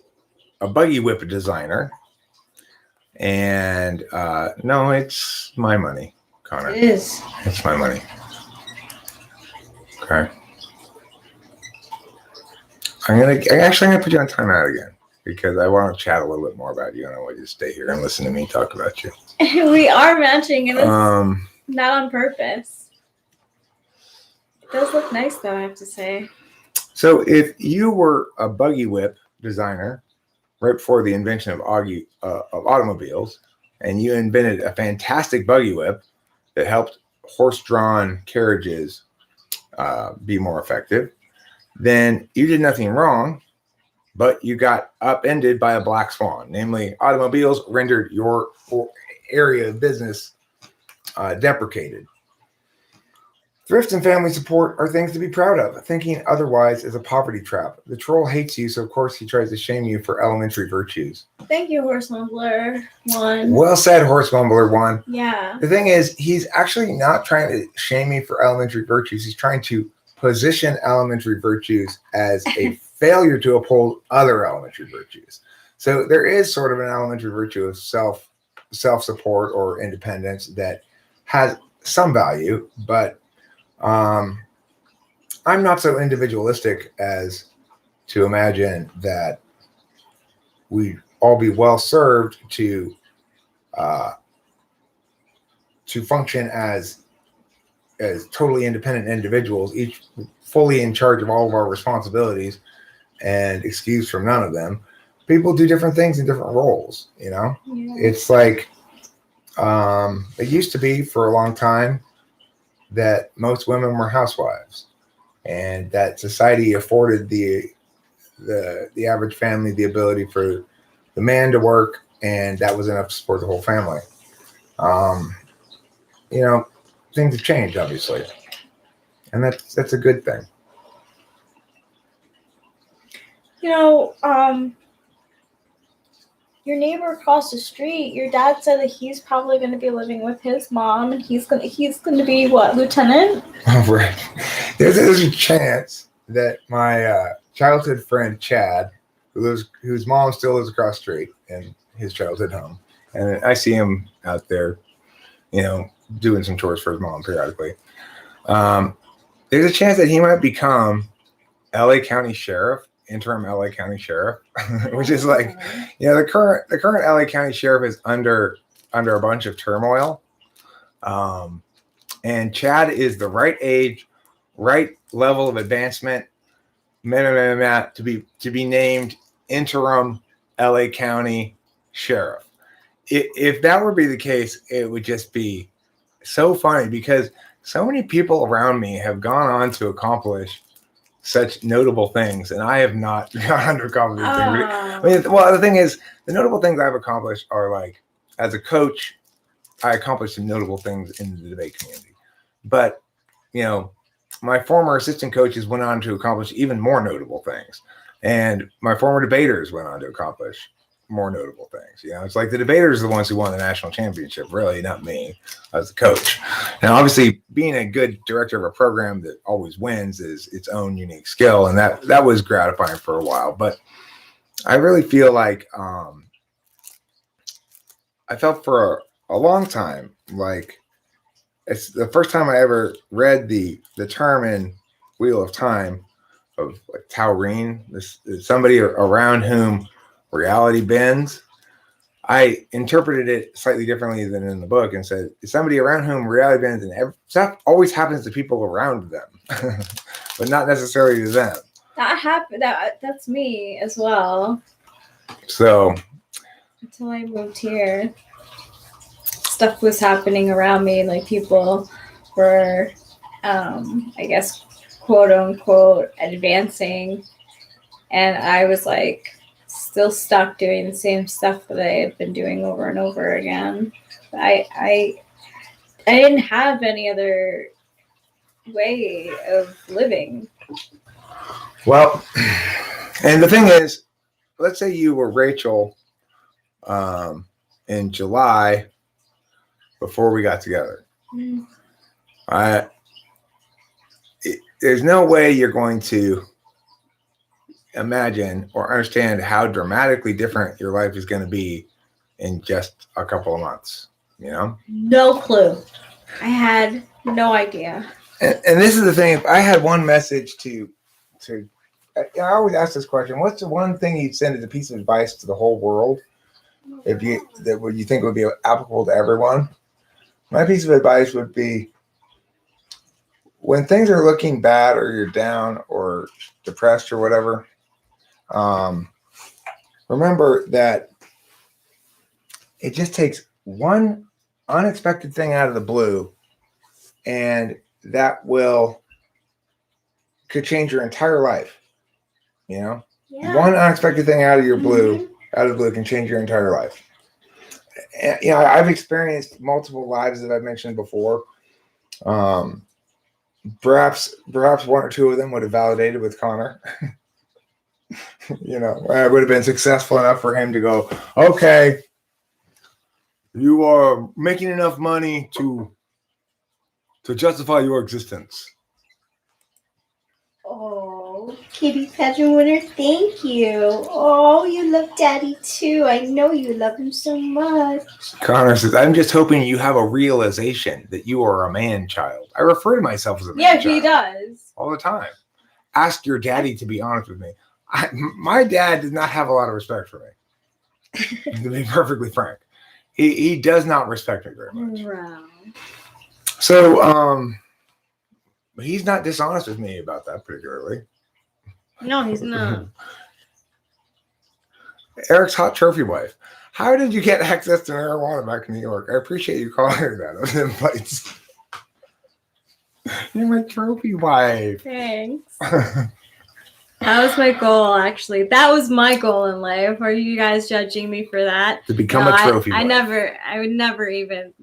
buggy whip designer, and no, it's my money, Connor. It is. It's my money. Okay. I'm gonna put you on timeout again because I want to chat a little bit more about you, and I want you to stay here and listen to me talk about you. We are matching, and it's not on purpose. It does look nice, though, I have to say. So, if you were a buggy whip designer right before the invention of automobiles, and you invented a fantastic buggy whip that helped horse-drawn carriages be more effective, then you did nothing wrong, but you got upended by a black swan. Namely, automobiles rendered your area of business deprecated. Thrift and family support are things to be proud of. Thinking otherwise is a poverty trap. The troll hates you, so of course he tries to shame you for elementary virtues. Thank you, Horse Mumbler 1. Well said, Horse Mumbler 1. Yeah. The thing is, he's actually not trying to shame me for elementary virtues. He's trying to position elementary virtues as a failure to uphold other elementary virtues. So there is sort of an elementary virtue of self-support or independence that has some value, but I'm not so individualistic as to imagine that we'd all be well served to function as totally independent individuals, each fully in charge of all of our responsibilities and excused from none of them. People do different things in different roles, you know? Yeah. It's like it used to be for a long time that most women were housewives, and that society afforded the average family the ability for the man to work, and that was enough to support the whole family. You know, things have changed, obviously, and that's a good thing. You know, your neighbor across the street, your dad said that he's probably going to be living with his mom, and he's going to be what, lieutenant? Right. There's a chance that my childhood friend Chad, whose mom still lives across the street in his childhood home, and I see him out there, you know, doing some chores for his mom periodically. There's a chance that he might become LA County Sheriff, interim LA County Sheriff, which is like, you know, the current LA County Sheriff is under a bunch of turmoil. And Chad is the right age, right level of advancement, to be named interim LA County Sheriff. If that would be the case, it would just be so funny, because so many people around me have gone on to accomplish such notable things, and I have not gone on to accomplish things. I mean, well, the thing is, the notable things I've accomplished are, like, as a coach, I accomplished some notable things in the debate community. But, you know, my former assistant coaches went on to accomplish even more notable things. And my former debaters went on to accomplish more notable things. You know, it's like the debaters are the ones who won the national championship, really, not me as the coach. Now, obviously, being a good director of a program that always wins is its own unique skill. And that was gratifying for a while. But I really feel like I felt for a long time like it's the first time I ever read the term in Wheel of Time of, like, taurine, this is somebody around whom reality bends. I interpreted it slightly differently than in the book and said, it's somebody around whom reality bends, and stuff always happens to people around them, but not necessarily to them. That happened. That's me as well. So until I moved here, stuff was happening around me. Like, people were, I guess, quote unquote, advancing, and I was like still stuck doing the same stuff that I had been doing over and over again. I didn't have any other way of living. Well, and the thing is, let's say you were Rachel in July before we got together. Mm. There's no way you're going to imagine or understand how dramatically different your life is going to be in just a couple of months, you know? No clue. I had no idea. And this is the thing. If I had one message I always ask this question: what's the one thing you'd send as a piece of advice to the whole world, if you think would be applicable to everyone? My piece of advice would be, when things are looking bad, or you're down or depressed or whatever, remember that it just takes one unexpected thing out of the blue, and that could change your entire life. You know, one unexpected thing out of the blue can change your entire life. And, you know, I've experienced multiple lives that I've mentioned before. Perhaps one or two of them would have validated with Connor. You know, I would have been successful enough for him to go, okay, you are making enough money to justify your existence. Oh. Kitty pageant winner, thank you. Oh, you love Daddy too. I know you love him so much. Connor says, I'm just hoping you have a realization that you are a man child. I refer to myself as a man child. Yeah, he does. All the time. Ask your daddy to be honest with me. My dad did not have a lot of respect for me, to be perfectly frank. He does not respect me very much. Wow. So, he's not dishonest with me about that particularly. No, he's not. Eric's hot trophy wife. How did you get access to marijuana back in New York? I appreciate you calling her that on the invites. You're my trophy wife. Thanks. That was my goal, actually. That was my goal in life. Are you guys judging me for that? To become a trophy wife. I would never even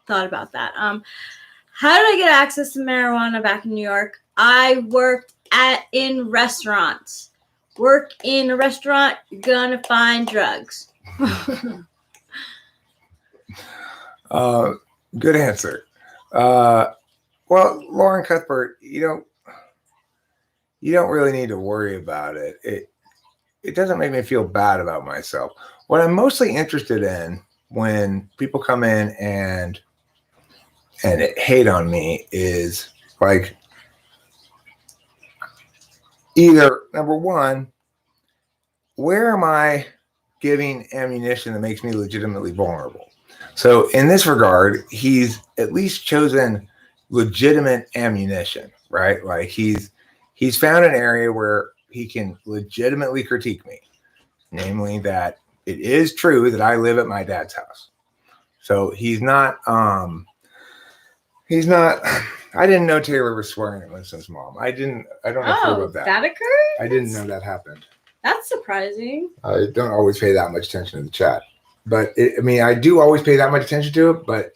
thought about that. How did I get access to marijuana back in New York? I worked in restaurants. Work in a restaurant, you're gonna find drugs. Good answer. Well, Lauren Cuthbert, you don't really need to worry about it. It doesn't make me feel bad about myself. What I'm mostly interested in when people come in and hate on me is like, either number one, where am I giving ammunition that makes me legitimately vulnerable? So in this regard, he's at least chosen legitimate ammunition, right? Like he's found an area where he can legitimately critique me, namely that it is true that I live at my dad's house. So he's not I didn't know Taylor was swearing at Winston's mom. I don't know about that. That occurred? I didn't know that happened. That's surprising. I don't always pay that much attention to the chat. But I do always pay that much attention to it. But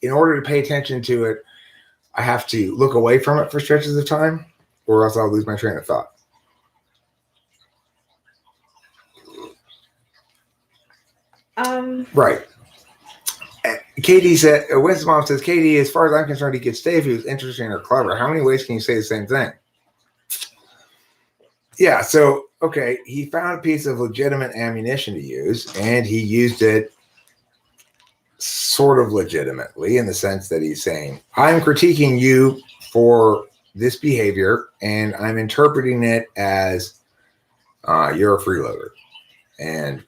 in order to pay attention to it, I have to look away from it for stretches of time, or else I'll lose my train of thought. Right. Katie said, Winston's mom says, Katie, as far as I'm concerned, he could stay if he was interesting or clever. How many ways can you say the same thing? Yeah, so, okay, he found a piece of legitimate ammunition to use, and he used it sort of legitimately in the sense that he's saying, I'm critiquing you for this behavior, and I'm interpreting it as you're a freeloader. And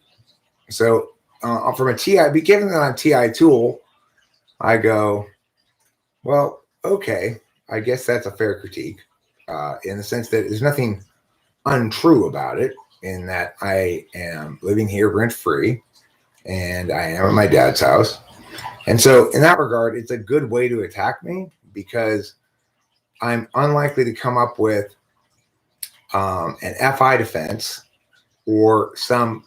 so from a TI, be given that on TI tool, I go, well, okay, I guess that's a fair critique in the sense that there's nothing untrue about it, in that I am living here rent-free and I am at my dad's house. And so in that regard, it's a good way to attack me because I'm unlikely to come up with an FI defense or some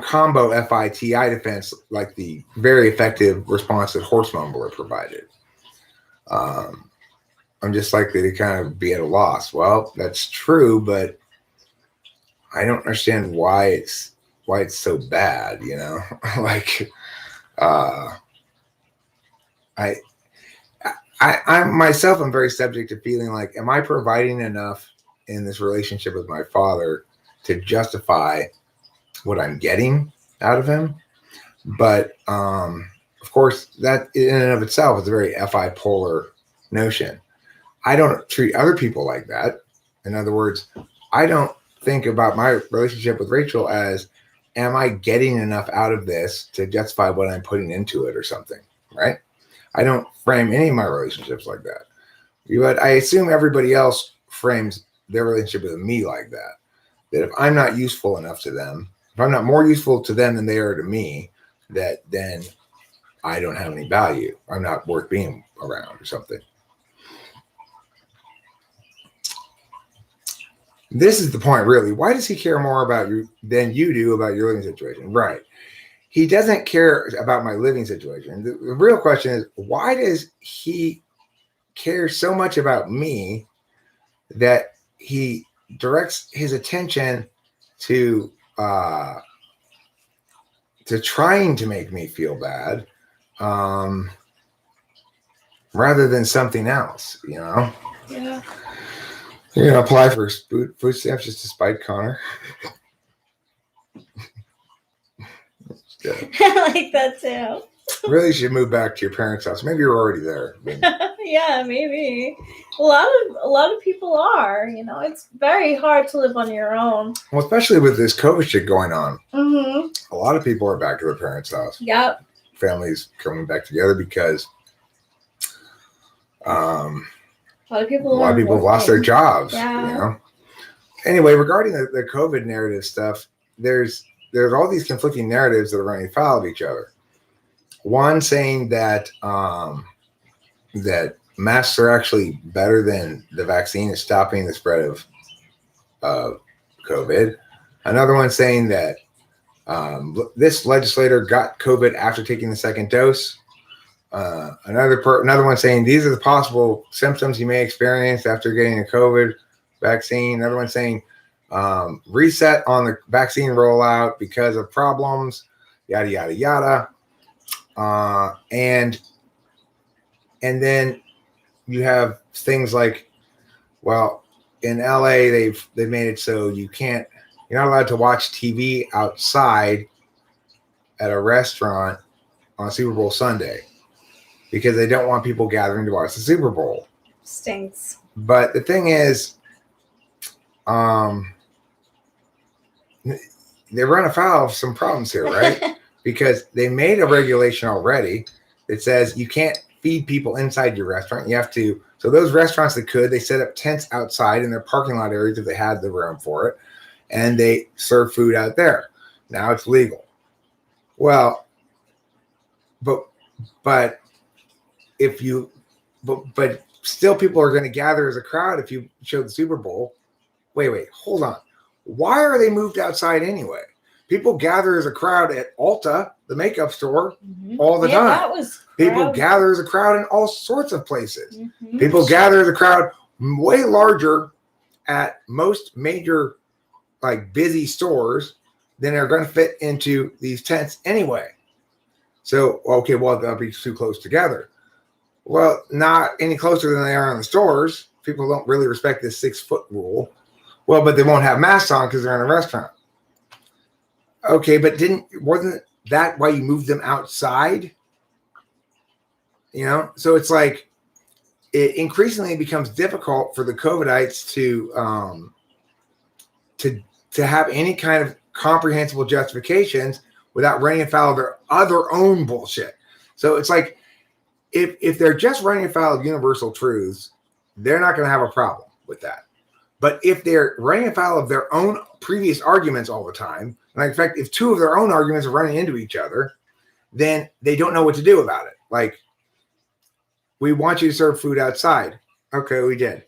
combo FI TI defense like the very effective response that Horse Mumbler provided. I'm just likely to kind of be at a loss. Well, that's true, but I don't understand why it's so bad, you know? Like, I myself am very subject to feeling like, am I providing enough in this relationship with my father to justify what I'm getting out of him? But of course, that in and of itself is a very FI polar notion. I don't treat other people like that. In other words, I don't think about my relationship with Rachel as, am I getting enough out of this to justify what I'm putting into it or something, right? I don't frame any of my relationships like that. But I assume everybody else frames their relationship with me like that. That if I'm not useful enough to them, if I'm not more useful to them than they are to me, that then I don't have any value. I'm not worth being around or something. This is the point, really. Why does he care more about you than you do about your living situation? Right. He doesn't care about my living situation. The real question is, why does he care so much about me that he directs his attention to trying to make me feel bad rather than something else, you know? Yeah. You're gonna apply for food stamps just to spite Connor. I like that too. Really should move back to your parents' house. Maybe you're already there. Yeah, maybe. A lot of people are. You know, it's very hard to live on your own. Well, especially with this COVID shit going on. Mm-hmm. A lot of people are back to their parents' house. Yep. Families coming back together because a lot of people have lost their jobs. Yeah. You know. Anyway, regarding the COVID narrative stuff, there's all these conflicting narratives that are running afoul of each other. One saying that that masks are actually better than the vaccine is stopping the spread of COVID. Another one saying that this legislator got COVID after taking the second dose. Another one saying these are the possible symptoms you may experience after getting a COVID vaccine. Another one saying reset on the vaccine rollout because of problems, yada, yada, yada. And then you have things like, well, in LA, they've made it so you're not allowed to watch TV outside at a restaurant on Super Bowl Sunday because they don't want people gathering to watch the Super Bowl. Stinks. But the thing is, they run afoul of some problems here, right? Because they made a regulation already that says you can't feed people inside your restaurant. You have to. So those restaurants that could, they set up tents outside in their parking lot areas if they had the room for it, and they serve food out there. Now it's legal. Well, but still people are going to gather as a crowd if you show the Super Bowl. Wait, hold on. Why are they moved outside anyway? People gather as a crowd at Ulta, the makeup store, all the time. That was people gather as a crowd in all sorts of places. Mm-hmm. People gather as a crowd way larger at most major, like, busy stores than are going to fit into these tents anyway. So, okay, well, they'll be too close together. Well, not any closer than they are in the stores. People don't really respect this 6-foot rule. Well, but they won't have masks on because they're in a restaurant. Okay, but wasn't that why you moved them outside? You know, so it's like it increasingly becomes difficult for the COVIDites to have any kind of comprehensible justifications without running afoul of their own bullshit. So it's like if they're just running afoul of universal truths, they're not going to have a problem with that. But if they're running afoul of their own previous arguments all the time, and in fact, if two of their own arguments are running into each other, then they don't know what to do about it. Like, we want you to serve food outside. Okay, we did.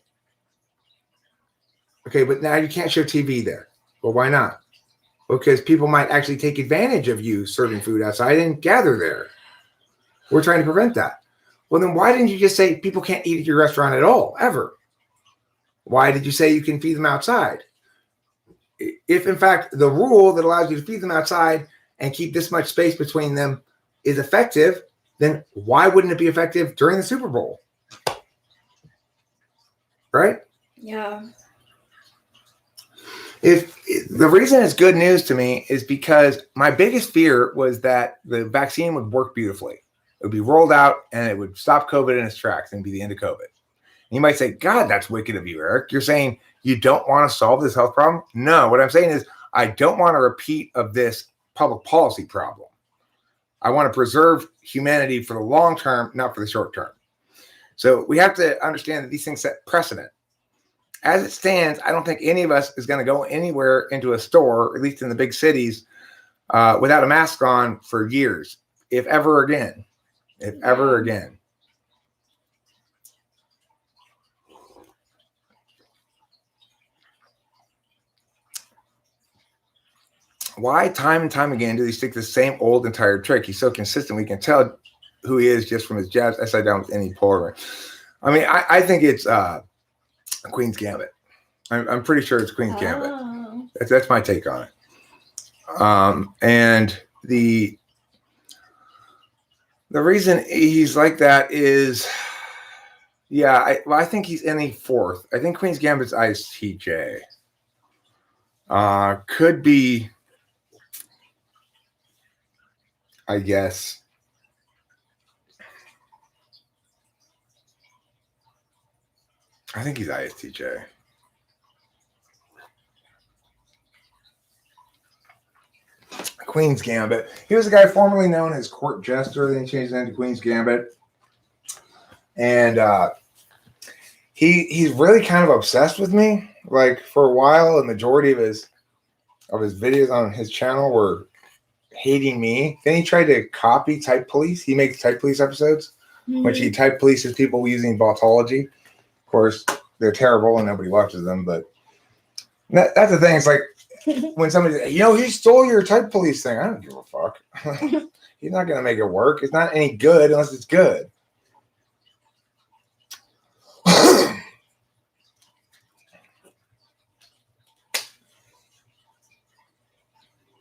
Okay, but now you can't show TV there. Well, why not? Because people might actually take advantage of you serving food outside and gather there. We're trying to prevent that. Well, then why didn't you just say people can't eat at your restaurant at all, ever? Why did you say you can feed them outside? If, in fact, the rule that allows you to feed them outside and keep this much space between them is effective, then why wouldn't it be effective during the Super Bowl? Right? Yeah. If the reason it's good news to me is because my biggest fear was that the vaccine would work beautifully. It would be rolled out and it would stop COVID in its tracks and be the end of COVID. And you might say, God, that's wicked of you, Eric. You're saying you don't want to solve this health problem? No, what I'm saying is I don't want a repeat of this public policy problem. I want to preserve humanity for the long term, not for the short term. So we have to understand that these things set precedent. As it stands, I don't think any of us is going to go anywhere into a store, at least in the big cities, without a mask on for years, if ever again. If ever again. Why time and time again do they stick the same old and tired trick? He's so consistent. We can tell who he is just from his jabs upside down with any polar. I mean, I think it's Queen's Gambit. I'm pretty sure it's Queen's Gambit. That's my take on it. And the reason he's like that is, Yeah, I think he's any fourth. I think Queen's Gambit's ISTJ. Could be, I guess. I think he's ISTJ. Queen's Gambit. He was a guy formerly known as Court Jester. Then he changed his name to Queen's Gambit. And he's really kind of obsessed with me. Like for a while, the majority of his videos on his channel were hating me. Then he tried to copy Type Police. He makes Type Police episodes, which he type polices people using Vaultology. Of course, they're terrible and nobody watches them. But that's the thing. It's like when somebody, he stole your Type Police thing. I don't give a fuck. He's not going to make it work. It's not any good unless it's good.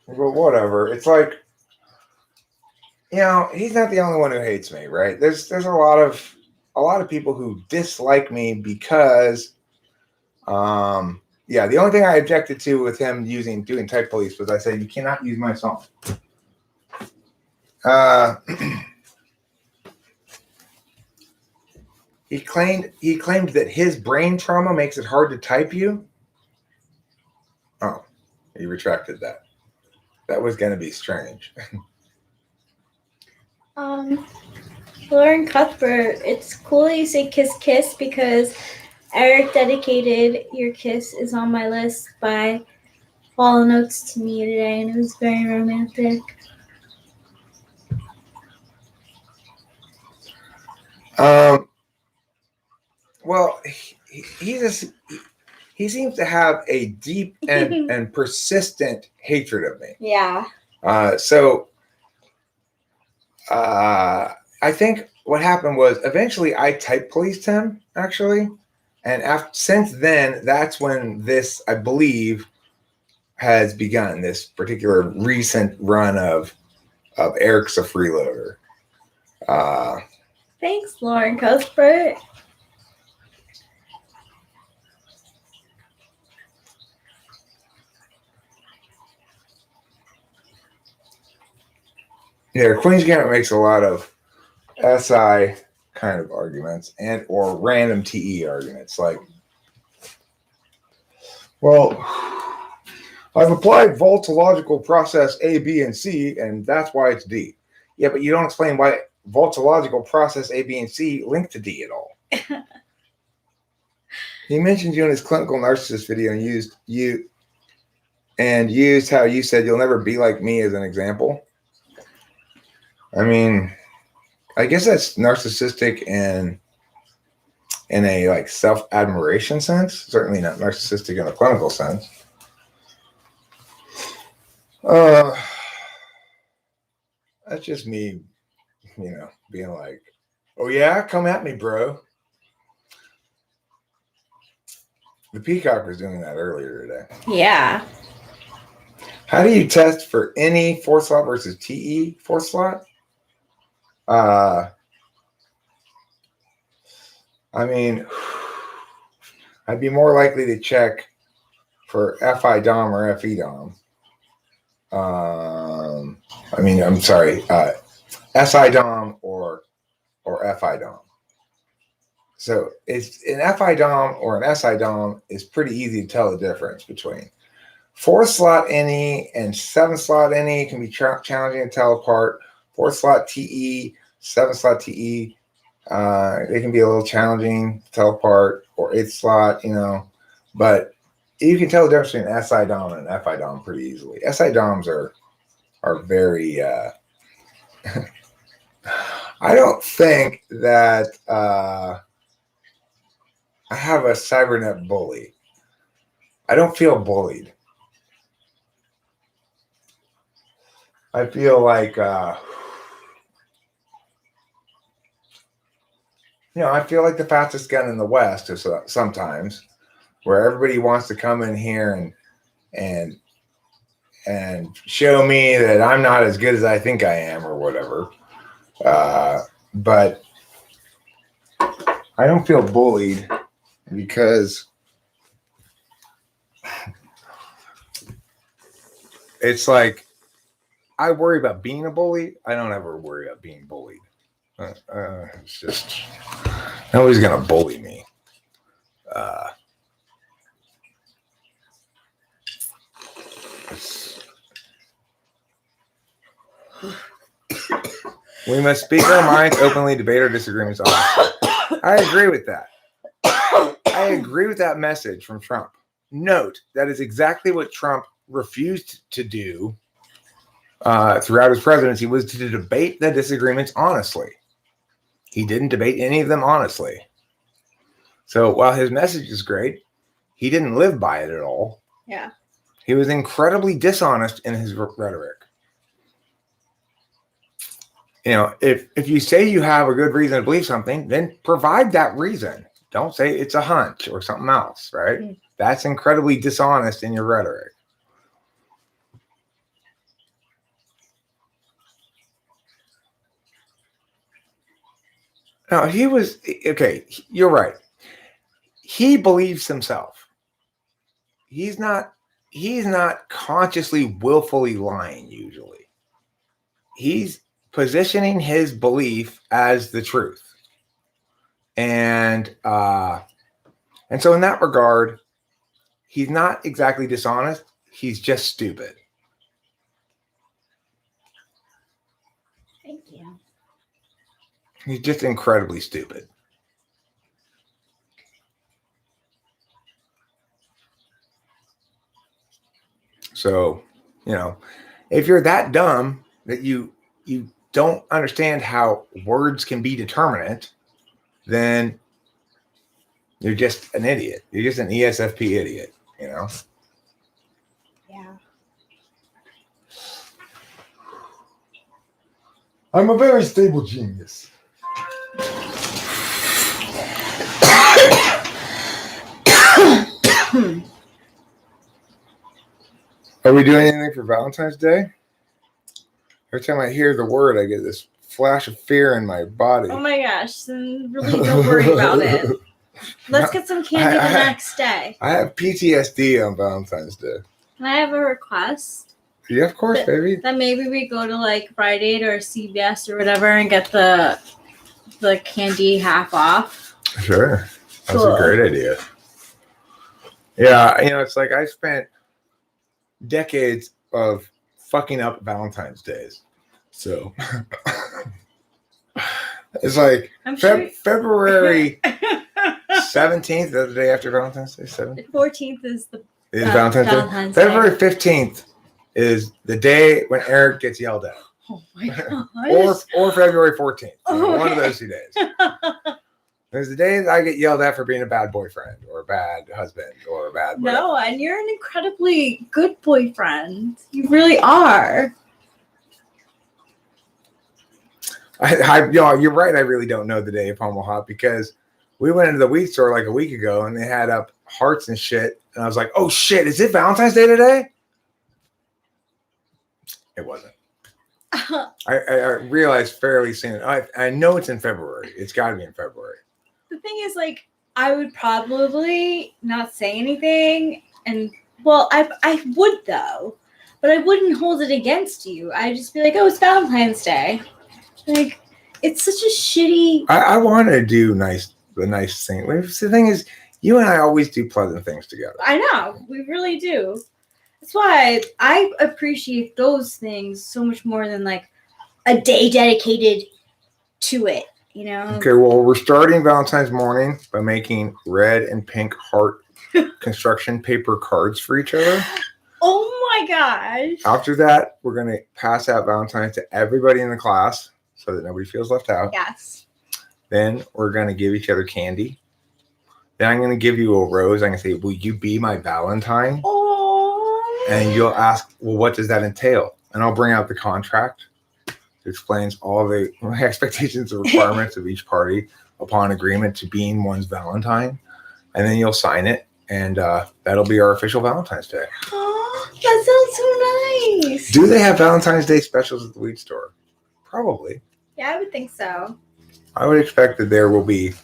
But whatever. It's like, he's not the only one who hates me, right? There's a lot of people who dislike me because, the only thing I objected to with him doing Type Police was I said you cannot use my song. He claimed that his brain trauma makes it hard to type you. Oh, he retracted that. That was going to be strange. Lauren Cuthbert, it's cool that you say kiss kiss because Eric dedicated Your Kiss Is on My List by Follow Notes to me today, and it was very romantic. Well, he seems to have a deep and persistent hatred of me. Yeah. So I think what happened was eventually I Type Policed him, actually. And since then, that's when this, I believe, has begun, this particular recent run of Eric's a freeloader. Thanks, Lauren Cuthbert. Yeah, Queen's Gambit makes a lot of SI kind of arguments or random TE arguments. Like, well, I've applied voltological process A, B, and C, and that's why it's D. Yeah, but you don't explain why voltological process A, B, and C link to D at all. He mentioned you in his clinical narcissist video and used how you said you'll never be like me as an example. I mean, I guess that's narcissistic in a like self-admiration sense. Certainly not narcissistic in a clinical sense. That's just me, being like, oh yeah, come at me, bro. The Peacock was doing that earlier today. Yeah. How do you test for any fourth slot versus TE fourth slot? I mean, I'd be more likely to check for FI Dom or FE Dom. I'm sorry, SI Dom or FI Dom. So it's an FI Dom or an SI Dom is pretty easy to tell the difference between. 4th slot NE and 7th slot NE can be challenging to tell apart. 4th slot TE, 7th slot TE, they can be a little challenging to tell apart, or 8th slot, but you can tell the difference between SI Dom and FI Dom pretty easily. SI Doms are very, I don't think that I have a cybernet bully. I don't feel bullied. I feel like, I feel like the fastest gun in the West sometimes, where everybody wants to come in here and show me that I'm not as good as I think I am or whatever. But I don't feel bullied because it's like I worry about being a bully. I don't ever worry about being bullied. It's just nobody's gonna bully me. We must speak our minds openly, debate our disagreements honestly. I agree with that. I agree with that message from Trump. Note, that is exactly what Trump refused to do throughout his presidency, was to debate the disagreements honestly. He didn't debate any of them honestly. So while his message is great, he didn't live by it at all. Yeah. He was incredibly dishonest in his rhetoric. You know, if you say you have a good reason to believe something, then provide that reason. Don't say it's a hunch or something else, right? Mm. That's incredibly dishonest in your rhetoric. No, he was, okay, you're right. He believes himself. He's not consciously, willfully lying usually. He's positioning his belief as the truth. And so in that regard, he's not exactly dishonest. He's just stupid. Thank you. He's just incredibly stupid. So, you know, if you're that dumb that you don't understand how words can be determinate, then you're just an idiot. You're just an ESFP idiot, you know? Yeah. I'm a very stable genius. Are we doing anything for Valentine's Day? Every time I hear the word, I get this flash of fear in my body. Oh my gosh, then really don't worry about it. Let's get some candy the next day. I have PTSD on Valentine's Day. Can I have a request? Yeah, of course, baby. That maybe we go to like Rite Aid or CVS or whatever and get the candy half off. Sure. That's a great idea. Yeah, you know, it's like I spent decades of fucking up Valentine's Days. So it's like February 17th, the day after Valentine's Day. 7th? The 14th is Valentine's Day. February 15th is the day when Eric gets yelled at. Oh my god. Or February 14th. One of those 2 days. There's the day that I get yelled at for being a bad boyfriend or a bad husband or a bad whatever. No, and you're an incredibly good boyfriend. You really are. You're right. I really don't know the day of Pummel Hop because we went into the weed store like a week ago and they had up hearts and shit. And I was like, oh shit, is it Valentine's Day today? It wasn't. I realized fairly soon. I know it's in February. It's got to be in February. The thing is, like, I would probably not say anything. And, well, I would, though. But I wouldn't hold it against you. I'd just be like, oh, it's Valentine's Day. Like, it's such a shitty... I want to do the nice thing. The thing is, you and I always do pleasant things together. I know. We really do. That's why I appreciate those things so much more than, like, a day dedicated to it, you know? Okay, well, we're starting Valentine's morning by making red and pink heart construction paper cards for each other. Oh, my gosh. After that, we're going to pass out Valentine's to everybody in the class so that nobody feels left out. Yes. Then we're going to give each other candy. Then I'm going to give you a rose. I'm going to say, will you be my Valentine? Oh. And you'll ask, well, what does that entail? And I'll bring out the contract. It explains all the expectations and requirements of each party upon agreement to being one's Valentine. And then you'll sign it. And that'll be our official Valentine's Day. Oh, that sounds so nice. Do they have Valentine's Day specials at the weed store? Probably. Yeah, I would think so. I would expect that there will be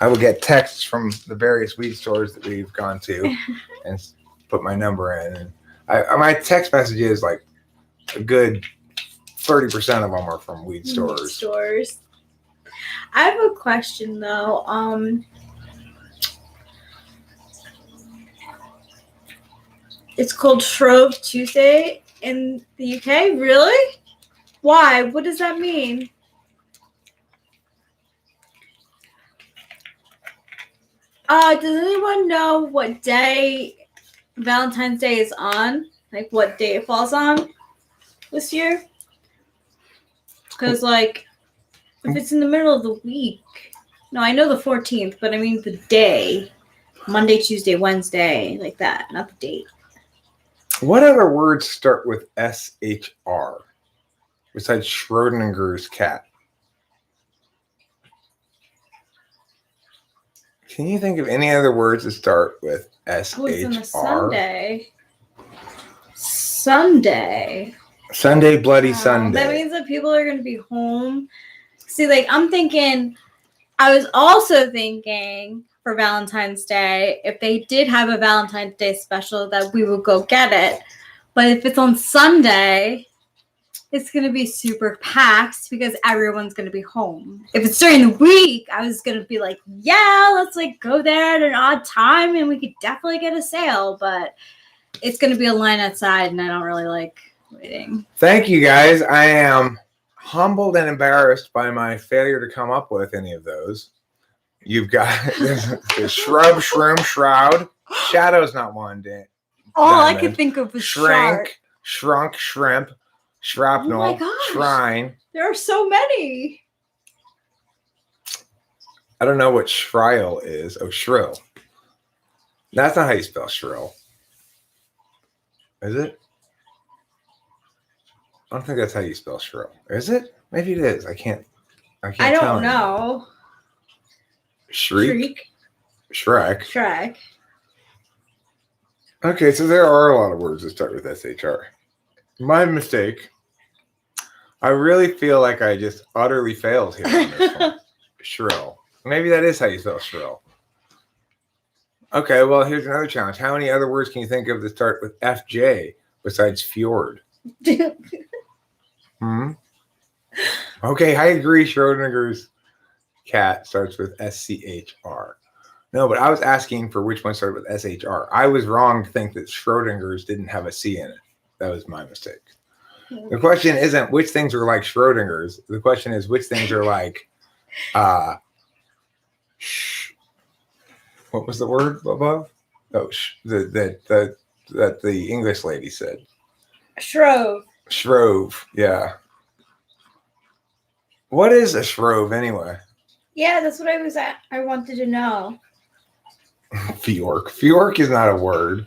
I will get texts from the various weed stores that we've gone to and put my number in. And my text messages, like a good 30% of them are from weed stores. I have a question though. It's called Shrove Tuesday in the UK. Really? Why? What does that mean? Does anyone know what day Valentine's Day is on? Like what day it falls on this year? Because like if it's in the middle of the week. No, I know the 14th, but I mean the day. Monday, Tuesday, Wednesday, like that, not the date. What other words start with SHR besides Schrodinger's cat? Can you think of any other words that start with SHR? Oh, it's on a Sunday. Sunday. Sunday, Bloody Sunday. That means that people are going to be home. See, like, I was also thinking for Valentine's Day, if they did have a Valentine's Day special, that we would go get it. But if it's on Sunday, it's going to be super packed because everyone's going to be home. If it's during the week, I was going to be like, yeah, let's like go there at an odd time and we could definitely get a sale. But it's going to be a line outside and I don't really like waiting. Thank you, guys. I am humbled and embarrassed by my failure to come up with any of those. You've got the shrub, shroom, shroud. Shadow's not one. All I could think of was shrink, shrunk, shrimp, shrapnel, oh my gosh. shrine. There are so many. I don't know what shrill is. Oh, shrill. That's not how you spell shrill. Is it? I don't think that's how you spell shrill. Is it? Maybe it is. I can't I don't know. Shriek. Shrek. Shrek. Okay, so there are a lot of words that start with SHR. My mistake. I really feel like I just utterly failed here on this one. Shrill. Maybe that is how you spell shrill. Okay, well, here's another challenge. How many other words can you think of that start with FJ besides fjord? Okay, I agree. Schrodinger's cat starts with SCHR. No, but I was asking for which one started with SHR. I was wrong to think that Schrodinger's didn't have a C in it. That was my mistake. The question isn't which things are like Schrodinger's. The question is which things are like, what was the word above? Oh, that the English lady said. Shrove. Shrove, yeah. What is a shrove anyway? Yeah, that's what I wanted to know. Fjork. Fjork is not a word.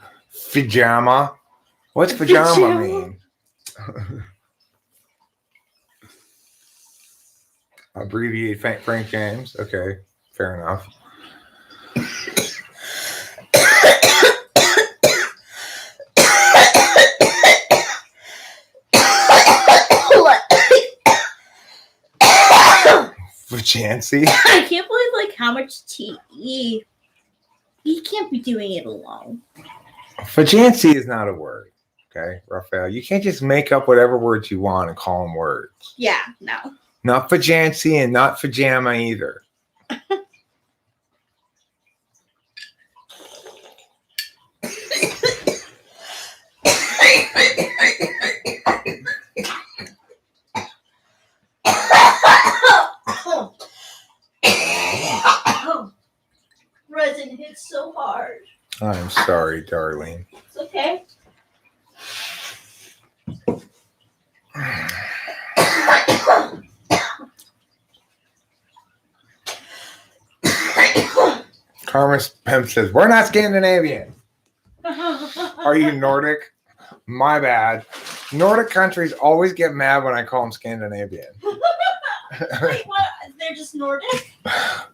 Pajama. What's pajama mean? Abbreviate Frank James. Okay, fair enough. Vajancy. I can't believe like how much TE. He can't be doing it alone. Vajancy is not a word. Okay, Raphael. You can't just make up whatever words you want and call them words. Yeah, no. Not vajancy and not pajama either. Resin hits so hard. I'm sorry, darling. It's okay. Karma Pimp says, we're not Scandinavian. Are you Nordic? My bad. Nordic countries always get mad when I call them Scandinavian. Wait, what? They're just Nordic?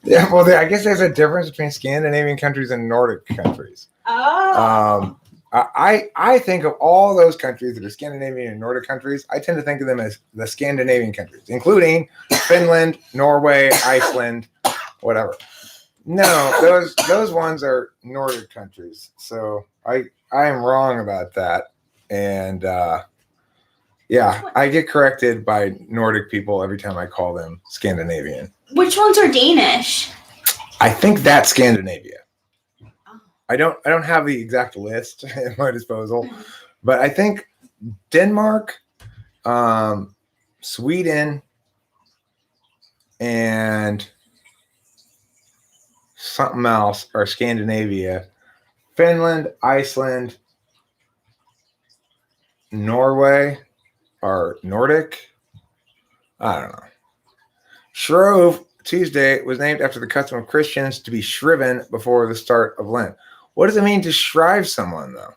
Yeah, well, I guess there's a difference between Scandinavian countries and Nordic countries. Oh. I think of all those countries that are Scandinavian and Nordic countries, I tend to think of them as the Scandinavian countries, including Finland, Norway, Iceland, whatever. No, those ones are Nordic countries. So I am wrong about that. And yeah, I get corrected by Nordic people every time I call them Scandinavian. Which ones are Danish? I think that's Scandinavia. Oh. I don't have the exact list at my disposal, but I think Denmark, Sweden, and something else are Scandinavia. Finland, Iceland, Norway are Nordic. I don't know. Shrove Tuesday was named after the custom of Christians to be shriven before the start of Lent. What does it mean to shrive someone, though?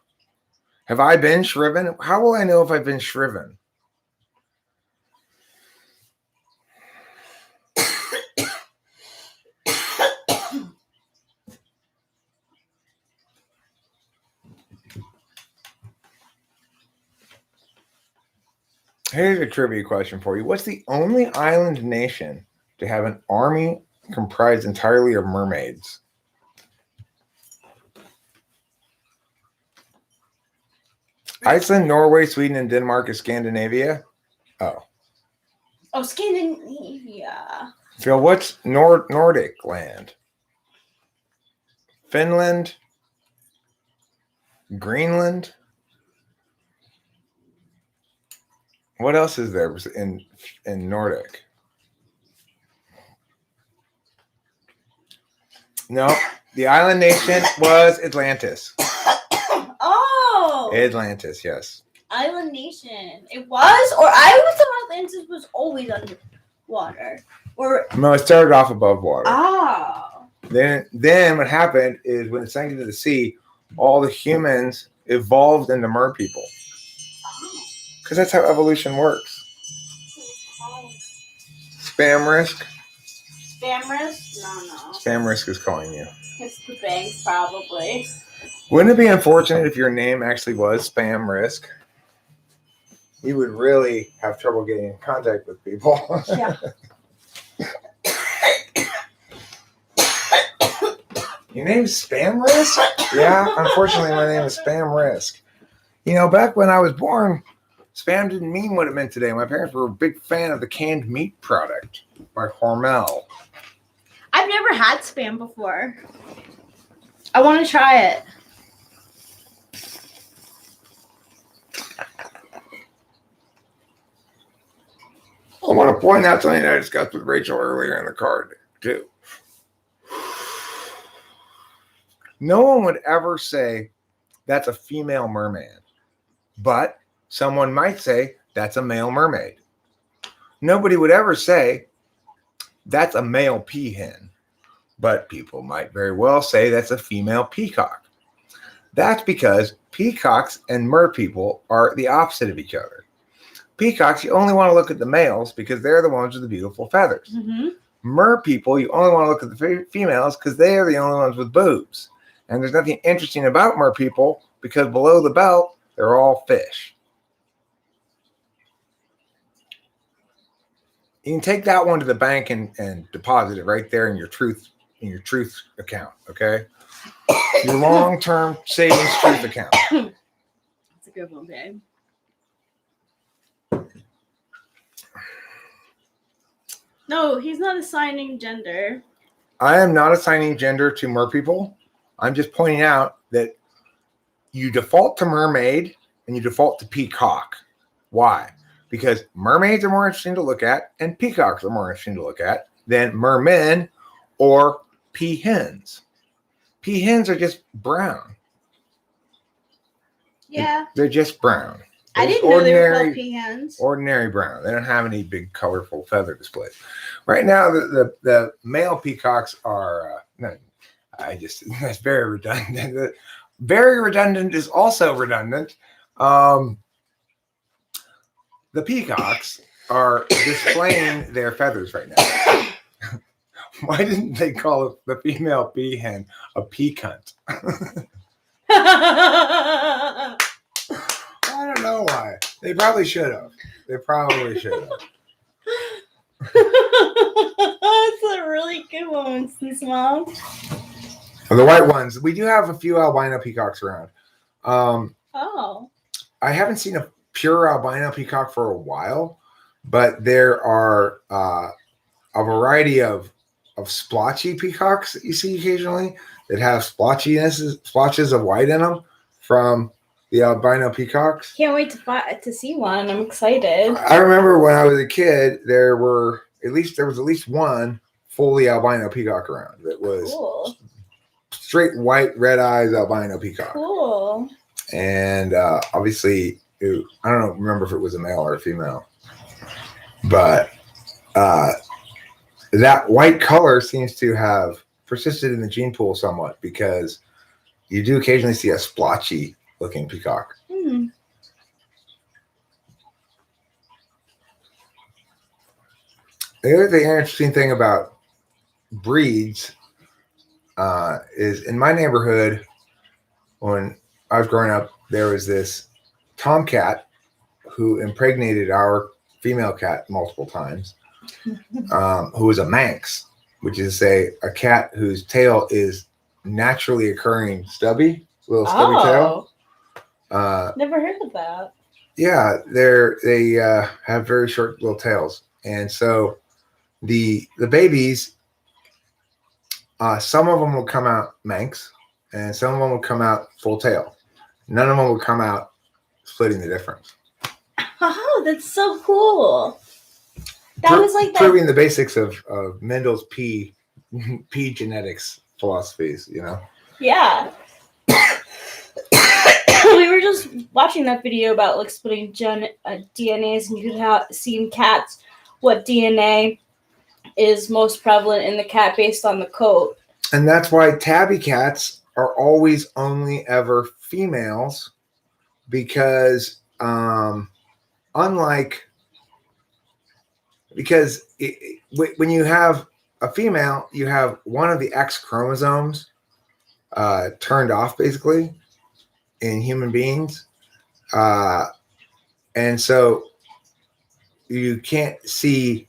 Have I been shriven? How will I know if I've been shriven? Here's a trivia question for you. What's the only island nation to have an army comprised entirely of mermaids? Iceland, Norway, Sweden, and Denmark is Scandinavia. Oh, Scandinavia. Phil, what's Nordic land? Finland, Greenland. What else is there in Nordic? No, the island nation was Atlantis. Oh, Atlantis, yes. island nation. It was, or I was thought Atlantis was always underwater, or No, it started off above water. oh. Then what happened is when it sank into the sea, all the humans evolved into mer people. Because that's how evolution works. Spam risk? Spam risk? No. Spam risk is calling you. It's the bank, probably. Wouldn't it be unfortunate if your name actually was Spam Risk? You would really have trouble getting in contact with people. Yeah. Your name's Spam Risk? Yeah, unfortunately, my name is Spam Risk. You know, back when I was born, spam didn't mean what it meant today. My parents were a big fan of the canned meat product by Hormel. I've never had spam before. I want to try it. I want to point out something I discussed with Rachel earlier in the card, too. No one would ever say that's a female merman, but someone might say that's a male mermaid. Nobody would ever say that's a male peahen, but people might very well say that's a female peacock. That's because peacocks and mer people are the opposite of each other. Peacocks, you only want to look at the males because they're the ones with the beautiful feathers. Mm-hmm. Mer people, you only want to look at the females because they are the only ones with boobs. And there's nothing interesting about mer people because below the belt, they're all fish. You can take that one to the bank and deposit it right there in your truth account, okay? Your long-term savings truth account. That's a good one, babe. No, he's not assigning gender. I am not assigning gender to mer people. I'm just pointing out that you default to mermaid and you default to peacock. Why? Because mermaids are more interesting to look at and peacocks are more interesting to look at than mermen or peahens. Peahens are just brown. Yeah. They're just brown. I didn't know they were called peahens. Ordinary brown. They don't have any big colorful feather displays. Right now, the male peacocks are that's very redundant. Very redundant is also redundant. The peacocks are displaying their feathers right now. Why didn't they call the female peahen a peacunt? I don't know why. They probably should have. That's a really good one, Winston's mom. The white ones. We do have a few albino peacocks around. Oh. I haven't seen a pure albino peacock for a while, but there are a variety of splotchy peacocks that you see occasionally that have splotches of white in them from the albino peacocks. Can't wait to see one. I'm excited. I remember when I was a kid, there was at least one fully albino peacock around. That was Cool. straight white, red eyes albino peacock. Cool. And obviously, I don't remember if it was a male or a female, but that white color seems to have persisted in the gene pool somewhat, because you do occasionally see a splotchy looking peacock. Hmm. The other interesting thing about breeds is, in my neighborhood, when I was growing up, there was this tomcat who impregnated our female cat multiple times, who was a Manx, which is a cat whose tail is naturally occurring little stubby tail. Never heard of that. Yeah, they have very short little tails, and so the babies, some of them will come out Manx, and some of them will come out full tail. None of them will come out splitting the difference. Oh, that's so cool. That was like proving the basics of Mendel's P genetics philosophies, you know? Yeah. We were just watching that video about like splitting DNAs, and you could see in cats what DNA is most prevalent in the cat based on the coat. And that's why tabby cats are always only ever females, because when you have a female, you have one of the X chromosomes turned off, basically, in human beings. And so you can't see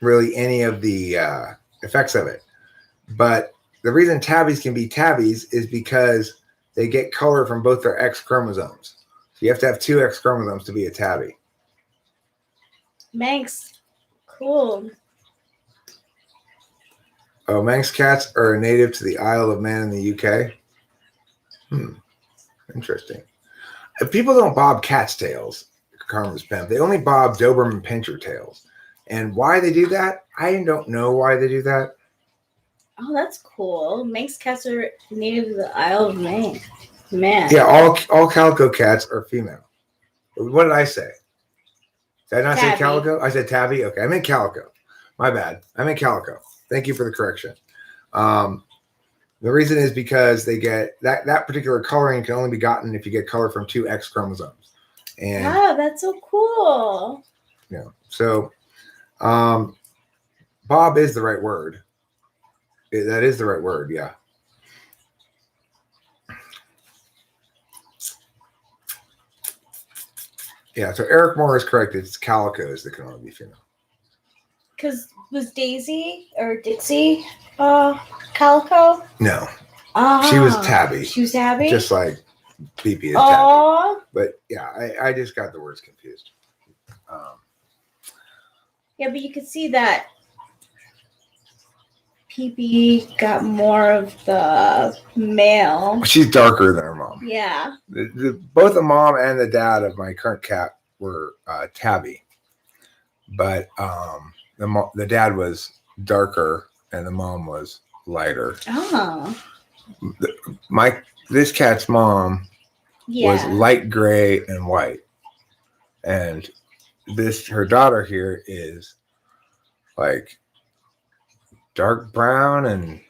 really any of the effects of it. But the reason tabbies can be tabbies is because they get color from both their X chromosomes. So you have to have two X chromosomes to be a tabby. Manx. Cool. Oh, Manx cats are native to the Isle of Man in the UK. Interesting. If people don't bob cat's tails, Karma's Pimp, they only bob Doberman Pinscher tails. And why they do that, I don't know why they do that. Oh, that's cool. Manx cats are native to the Isle of Man. Man. Yeah, all calico cats are female. What did I say? Did I not say calico? I said tabby. Okay, I meant calico. My bad. I meant calico. Thank you for the correction. The reason is because they get that particular coloring can only be gotten if you get color from two X chromosomes. And wow, that's so cool. Yeah. So, bob is the right word. That is the right word. Yeah. Yeah. So Eric Moore is correct. It's calicos that can only be female. Because was Daisy or Dixie calico? No. She was tabby. She was tabby? Just like PP is tabby. But yeah, I just got the words confused. Yeah, but you could see that PP got more of the male. She's darker than her mom. Yeah. Both the mom and the dad of my current cat were tabby. But the dad was darker and the mom was lighter. Oh. This cat's mom was light gray and white, and her daughter here is like dark brown and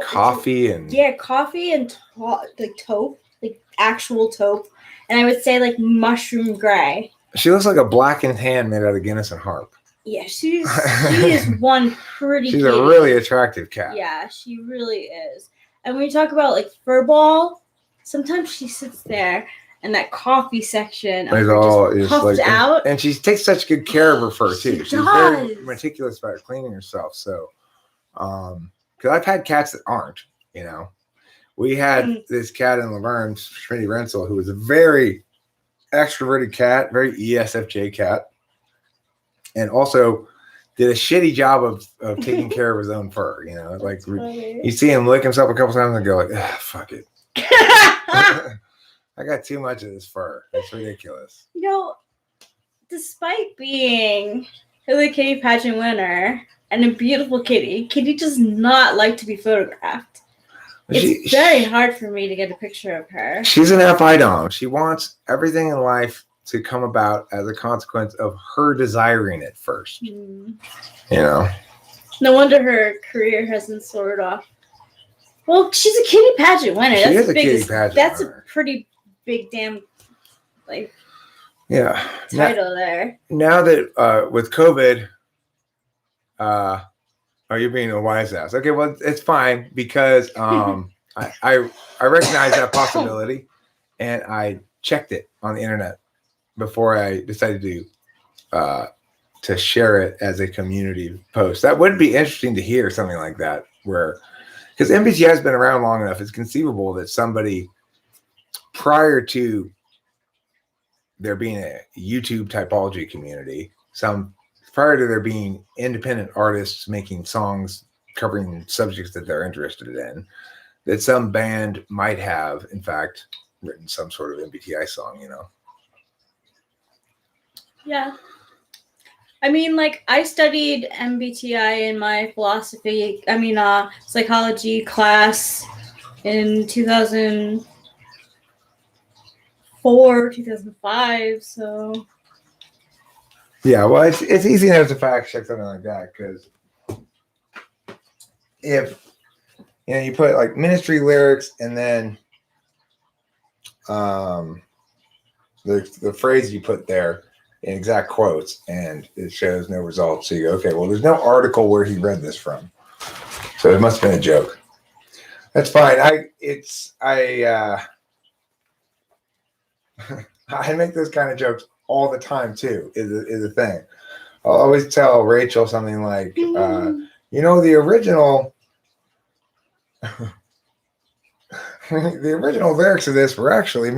coffee and coffee and like taupe, like actual taupe, and I would say like mushroom gray. She looks like a blackened hand made out of Guinness and Harp. Yeah, she is one pretty. She's a really attractive cat. Yeah, she really is. And when you talk about like furball, sometimes she sits there and that coffee section of It's her all just it's puffed like, out. and she takes such good care of her fur too. She She's very does. meticulous about cleaning herself. So, because I've had cats that aren't, you know, we had this cat in Laverne, Trinity Renzel, who was a very extroverted cat, very ESFJ cat, and also did a shitty job of taking care of his own fur. You know, like you see him lick himself a couple times and go like, "Fuck it." I got too much of this fur. It's ridiculous. You know, despite being the kitty pageant winner and a beautiful kitty, Kitty does not like to be photographed. It's very hard for me to get a picture of her. She's an FI-dom. She wants everything in life to come about as a consequence of her desiring it first. You know? No wonder her career hasn't soared off. Well, she's a kitty pageant winner. She is a kitty pageant That's winner. A pretty big damn, like, yeah, title there. Now that with COVID, oh, you're being a wise ass. Okay, well, it's fine because I recognize that possibility, and I checked it on the internet before I decided to share it as a community post. That would be interesting to hear something like that, where because MBTI has been around long enough, it's conceivable that somebody prior to there being a YouTube typology community, prior to there being independent artists making songs covering subjects that they're interested in, that some band might have, in fact, written some sort of MBTI song, you know? Yeah. I mean, like, I studied MBTI in my psychology class in 2004, 2005, so... Yeah, well, it's easy enough to fact check something like that, because if you put like ministry lyrics and then the phrase you put there in exact quotes, and it shows no results, so you go, okay, well, there's no article where he read this from, so it must have been a joke. That's fine. I make those kind of jokes all the time too. Is a thing. I'll always tell Rachel something like, the original the original lyrics of this were actually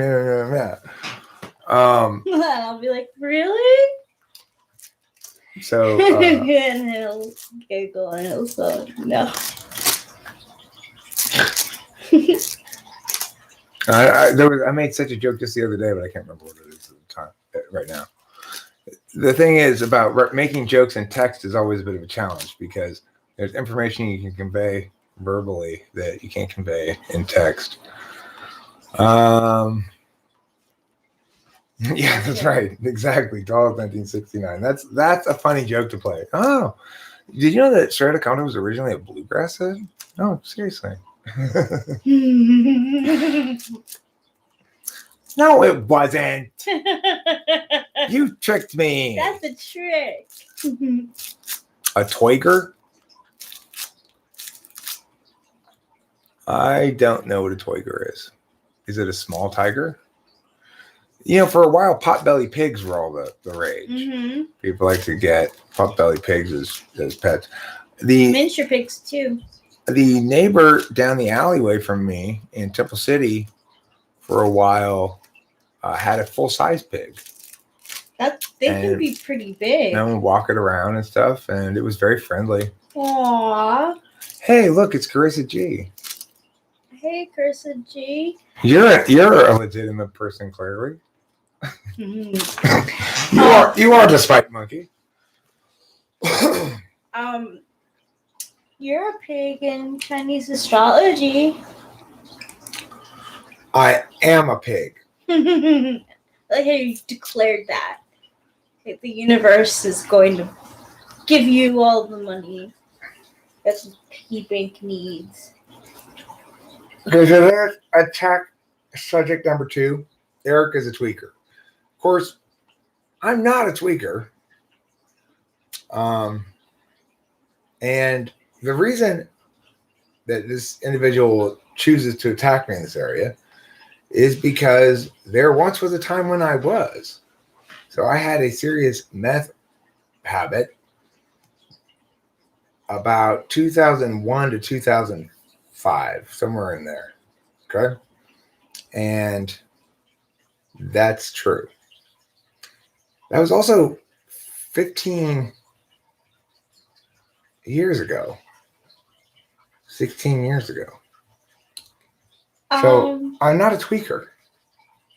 I'll be like, really? So and he'll giggle and he'll go, no. I made such a joke just the other day, but I can't remember what it is at the time right now. The thing is about making jokes in text is always a bit of a challenge, because there's information you can convey verbally that you can't convey in text. Yeah, that's right. Exactly. Dog 1969. That's a funny joke to play. Oh, did you know that Strata County was originally a bluegrass head? No, seriously. No, it wasn't. You tricked me. That's a trick. A Toiger? I don't know what a Toiger is. Is it a small tiger? For a while, potbelly pigs were all the rage. Mm-hmm. People like to get potbelly pigs as pets. The miniature pigs too. The neighbor down the alleyway from me in Temple City for a while had a full-size pig. They can be pretty big. And walk it around and stuff, and it was very friendly. Aww. Hey, look, it's Carissa G. Hey, Carissa G. You're a legitimate person, clearly. Mm-hmm. You are the spike monkey. You're a pig in Chinese astrology. I am a pig. Like how you declared that. Like the universe is going to give you all the money that the piggy bank needs. Okay, so there's attack subject number 2. Eric is a tweaker. Of course, I'm not a tweaker. And the reason that this individual chooses to attack me in this area is because there once was a time when I was. So I had a serious meth habit about 2001 to 2005, somewhere in there. Okay. And that's true. That was also 15 years ago, 16 years ago. So I'm not a tweaker.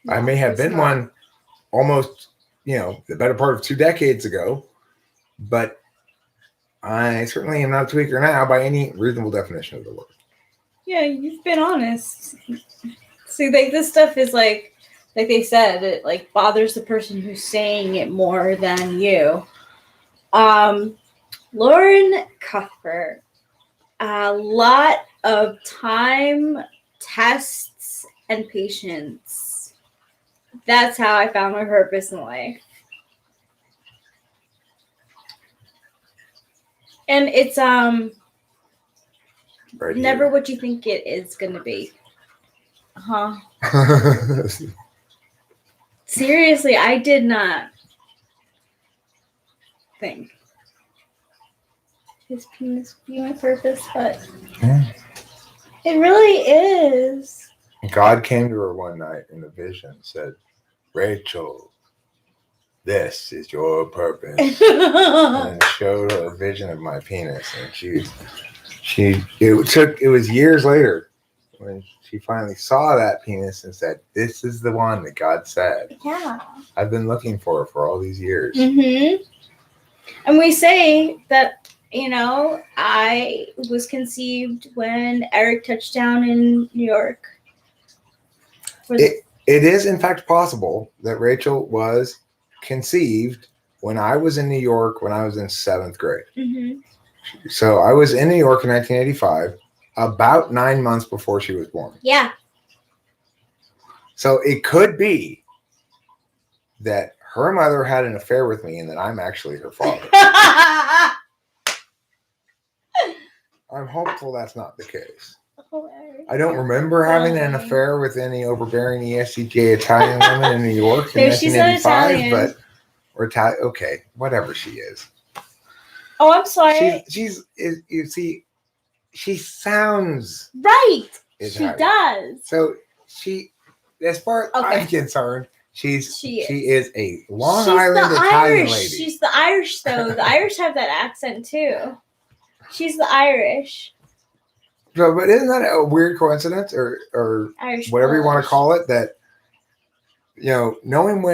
No, I may have been one almost, the better part of 2 decades ago, but I certainly am not a tweaker now by any reasonable definition of the word. Yeah, you've been honest. See, like this stuff is like they said, it like bothers the person who's saying it more than you. Lauren Cuthbert, a lot of time, tests, and patience. That's how I found my purpose in life. And it's Right never here. what you think it is gonna be. Huh? Seriously, I did not think his penis would be my purpose, but it really is. God came to her one night in a vision and said, Rachel, this is your purpose. And showed her a vision of my penis. And it was years later when she finally saw that penis and said, this is the one that God said. Yeah. I've been looking for all these years. Mm-hmm. And we say that, I was conceived when Eric touched down in New York. It is, in fact, possible that Rachel was conceived when I was in New York when I was in 7th grade. Mm-hmm. So I was in New York in 1985, about 9 months before she was born. Yeah. So it could be that her mother had an affair with me and that I'm actually her father. I'm hopeful that's not the case. I don't remember having an affair with any overbearing ESTJ Italian woman in New York in 1985, or Italian. Okay, whatever she is. Oh, I'm sorry. You see, she sounds right. Italian. She does. So as far as I'm concerned, she is a Long Island Italian lady. She's the Irish, though. The Irish have that accent too. She's the Irish. So, but isn't that a weird coincidence, or Irish whatever you want to call it? That knowing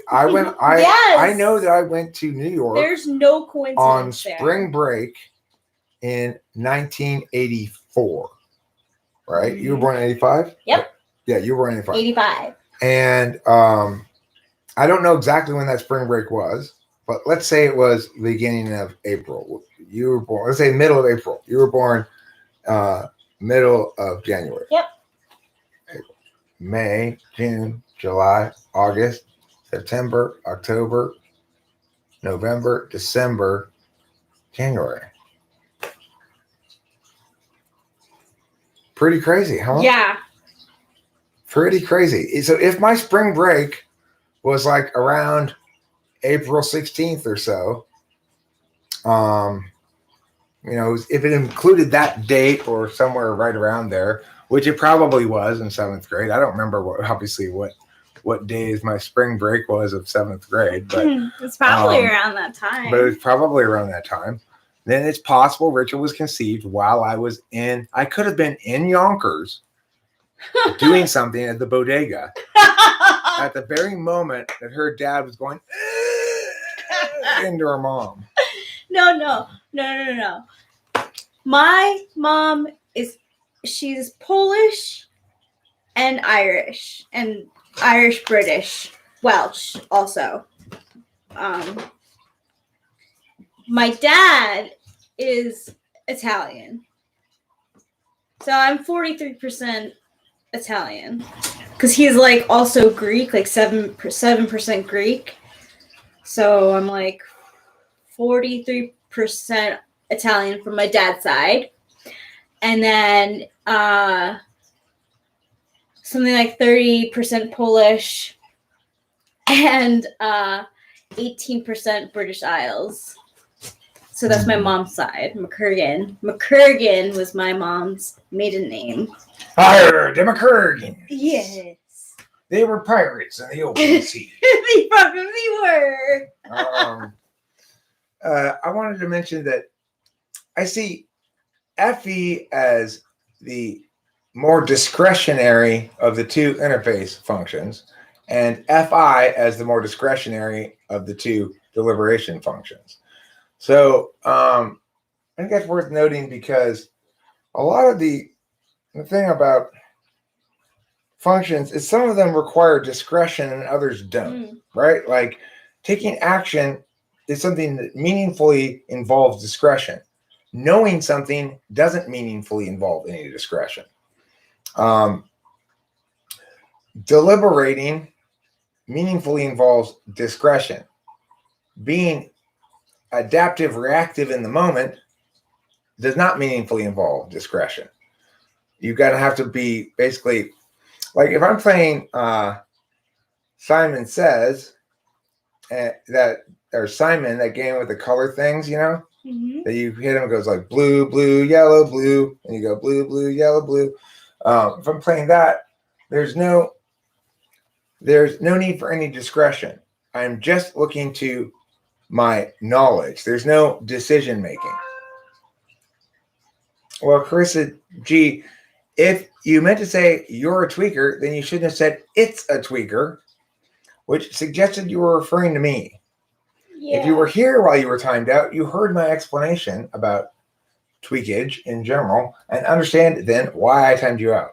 I know that I went to New York. There's no coincidence on spring break in 1984. Right? Mm-hmm. You were born in 85? Yep. Yeah, you were born in 85. 85. And I don't know exactly when that spring break was, but let's say it was the beginning of April. You were born, let's say middle of April. You were born middle of January. Yep. April, May, June, July, August, September, October, November, December, January. Pretty crazy, huh? Yeah. Pretty crazy. So if my spring break was like around April 16th or so, if it included that date or somewhere right around there, which it probably was in 7th grade. I don't remember what days my spring break was of 7th grade, but it's probably around that time. But it was probably around that time. Then it's possible Rachel was conceived while I could have been in Yonkers doing something at the bodega at the very moment that her dad was going into her mom. No. My mom she's Polish and Irish and Irish British, Welsh also. My dad is Italian. So I'm 43% Italian. Because he's like also Greek, like 7% Greek. So I'm like 43% Italian from my dad's side. And then something like 30% Polish and 18% British Isles. So that's my mom's side, McCurgan. McCurgan was my mom's maiden name. Fire, the McCurgans. Yes. They were pirates in the open sea. They probably were. I wanted to mention that I see FE as the more discretionary of the two interface functions, and FI as the more discretionary of the two deliberation functions. So I think that's worth noting because a lot of the thing about functions is some of them require discretion and others don't, right? Like taking action is something that meaningfully involves discretion. Knowing something doesn't meaningfully involve any discretion. Deliberating meaningfully involves discretion. Being adaptive, reactive in the moment does not meaningfully involve discretion. You've got to have to be basically like if I'm playing Simon Says that or Simon, that game with the color things, you know, that you hit them, it goes like blue, blue, yellow, blue, and you go blue, blue, yellow, blue. If I'm playing that, there's no need for any discretion. I'm just looking to my knowledge. There's no decision making. Well, Carissa G, if you meant to say you're a tweaker, then you shouldn't have said it's a tweaker, which suggested you were referring to me. Yeah. If you were here while you were timed out, you heard my explanation about tweakage in general and understand then why I timed you out.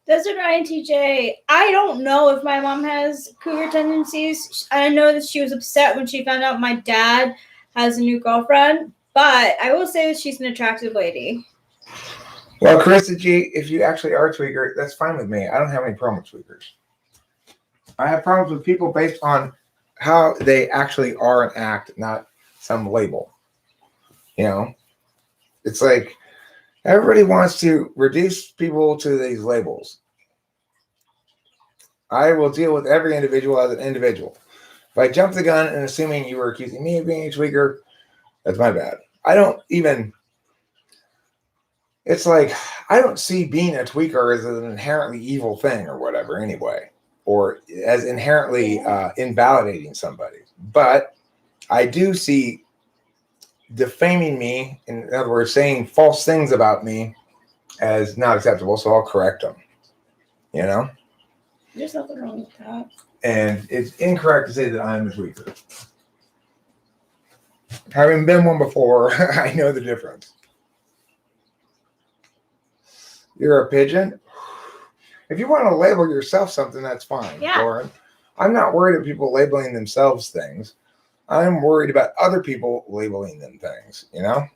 Desert INTJ, I don't know if my mom has cougar tendencies. I know that she was upset when she found out my dad has a new girlfriend, but I will say that she's an attractive lady. Well, Carissa G, if you actually are a tweaker, that's fine with me. I don't have any problem with tweakers. I have problems with people based on how they actually are and act, not some label. You know, it's like everybody wants to reduce people to these labels. I will deal with every individual as an individual. If I jump the gun and assuming you were accusing me of being a tweaker, that's my bad. I don't even, it's like, I don't see being a tweaker as an inherently evil thing or whatever anyway, or as inherently invalidating somebody. But I do see defaming me, in other words, saying false things about me as not acceptable, so I'll correct them. You know? There's nothing wrong with that. And it's incorrect to say that I'm a tweaker. Having been one before, I know the difference. You're a pigeon? If you want to label yourself something, that's fine, Lauren. I'm not worried about people labeling themselves things. I'm worried about other people labeling them things, you know?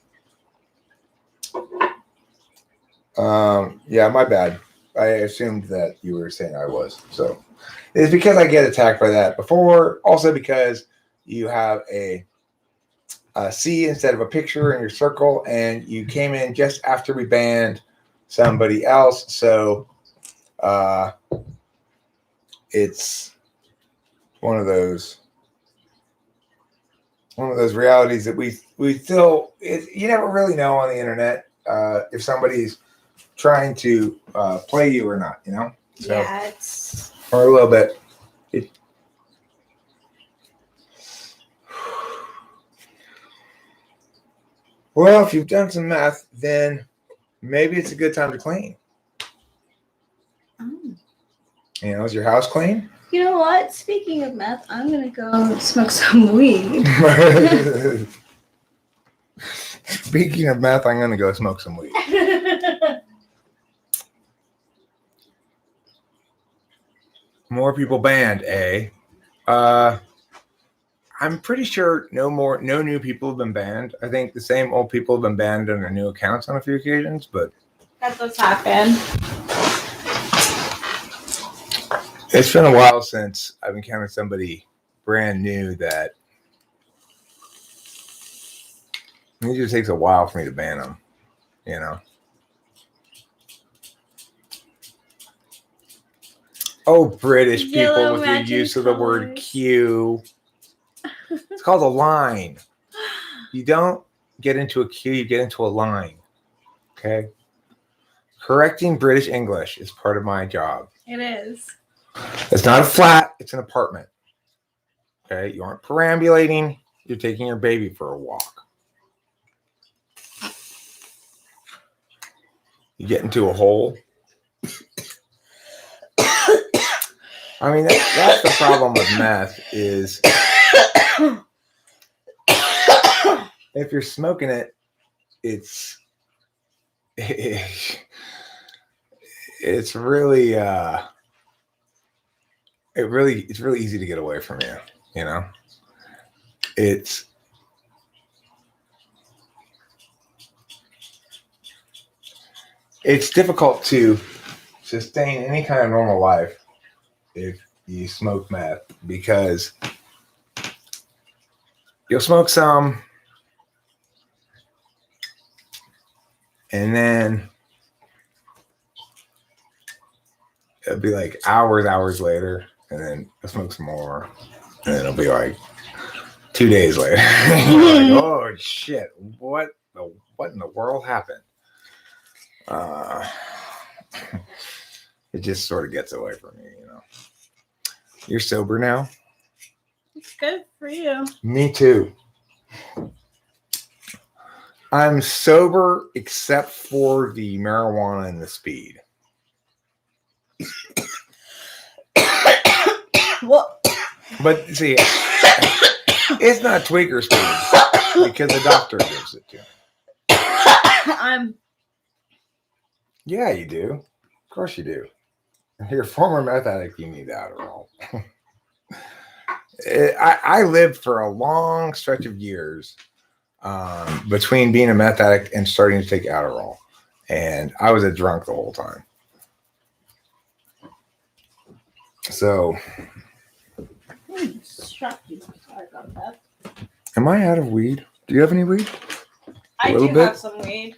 Yeah, my bad. I assumed that you were saying I was. So it's because I get attacked by that before. Also because you have a C instead of a picture in your circle, and you came in just after we banned somebody else. So it's one of those realities that we still, you never really know on the internet if somebody's trying to play you or not, you know? So, yeah, it's... Or a little bit. Well, if you've done some math, then maybe it's a good time to clean. Oh. You know, is your house clean? You know what? Speaking of meth, I'm going to go smoke some weed. Speaking of meth, I'm going to go smoke some weed. More people banned, eh? I'm pretty sure no new people have been banned. I think the same old people have been banned under new accounts on a few occasions, but that's what's happened. It's been a while since I've encountered somebody brand new that it just takes a while for me to ban them, you know. Oh, British people Yellow with your matching use of the word colors. queue. It's called a line. You don't get into a queue, you get into a line. Okay? Correcting British English is part of my job. It is. It's not a flat, it's an apartment. Okay? You aren't perambulating, you're taking your baby for a walk. You get into a hole. I mean, that's the problem with meth is if you're smoking it, it's really it's really easy to get away from you, you know? It's difficult to sustain any kind of normal life if you smoke meth because you'll smoke some and then it'll be like hours later and then you'll smoke some more and then it'll be like 2 days later. You're like, oh shit, what in the world happened? It just sort of gets away from me, you know. You're sober now? It's good for you. Me too. I'm sober except for the marijuana and the speed. What? But see, it's not tweaker speed because the doctor gives it to me. Yeah, you do. Of course you do. You're a former meth addict, you need Adderall. I lived for a long stretch of years between being a meth addict and starting to take Adderall. And I was a drunk the whole time. So. Sorry about that. Am I out of weed? Do you have any weed? I do have some weed.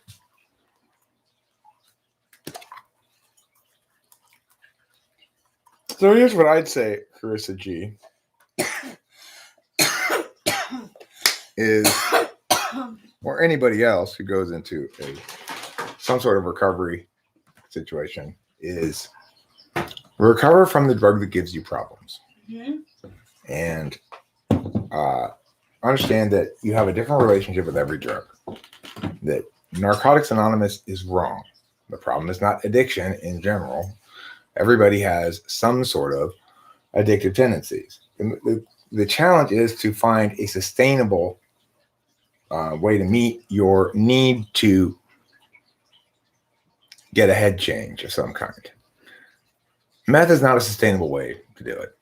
So here's what I'd say, Carissa G. is, or anybody else who goes into some sort of recovery situation, is recover from the drug that gives you problems. Mm-hmm. And understand that you have a different relationship with every drug. That Narcotics Anonymous is wrong. The problem is not addiction in general. Everybody has some sort of addictive tendencies. And the challenge is to find a sustainable way to meet your need to get a head change of some kind. Meth is not a sustainable way to do it.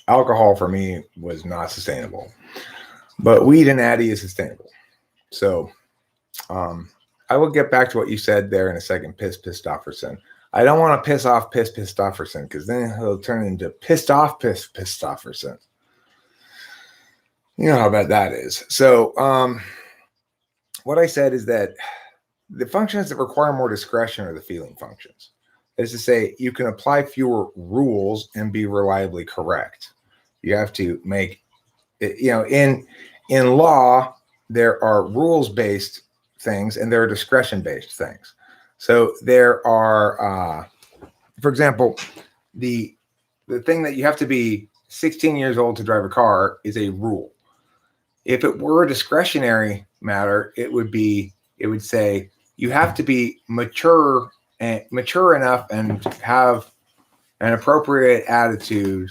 Alcohol for me was not sustainable, but weed and Addy is sustainable. So I will get back to what you said there in a second, Pistofferson. I don't want to piss off Pistofferson because then he'll turn into pissed off Pistofferson. You know how bad that is. So what I said is that the functions that require more discretion are the feeling functions. That is to say, you can apply fewer rules and be reliably correct. You have to make, in law, there are rules-based things and there are discretion-based things. So there are, for example, the thing that you have to be 16 years old to drive a car is a rule. If it were a discretionary matter, it would say you have to be mature enough and have an appropriate attitude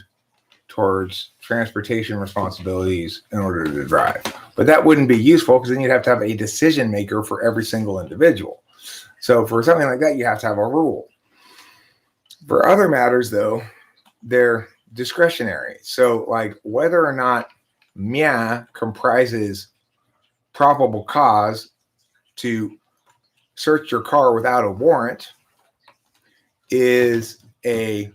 towards transportation responsibilities in order to drive. But that wouldn't be useful because then you'd have to have a decision maker for every single individual. So for something like that, you have to have a rule. For other matters, though, they're discretionary. So like whether or not Mia comprises probable cause to search your car without a warrant is a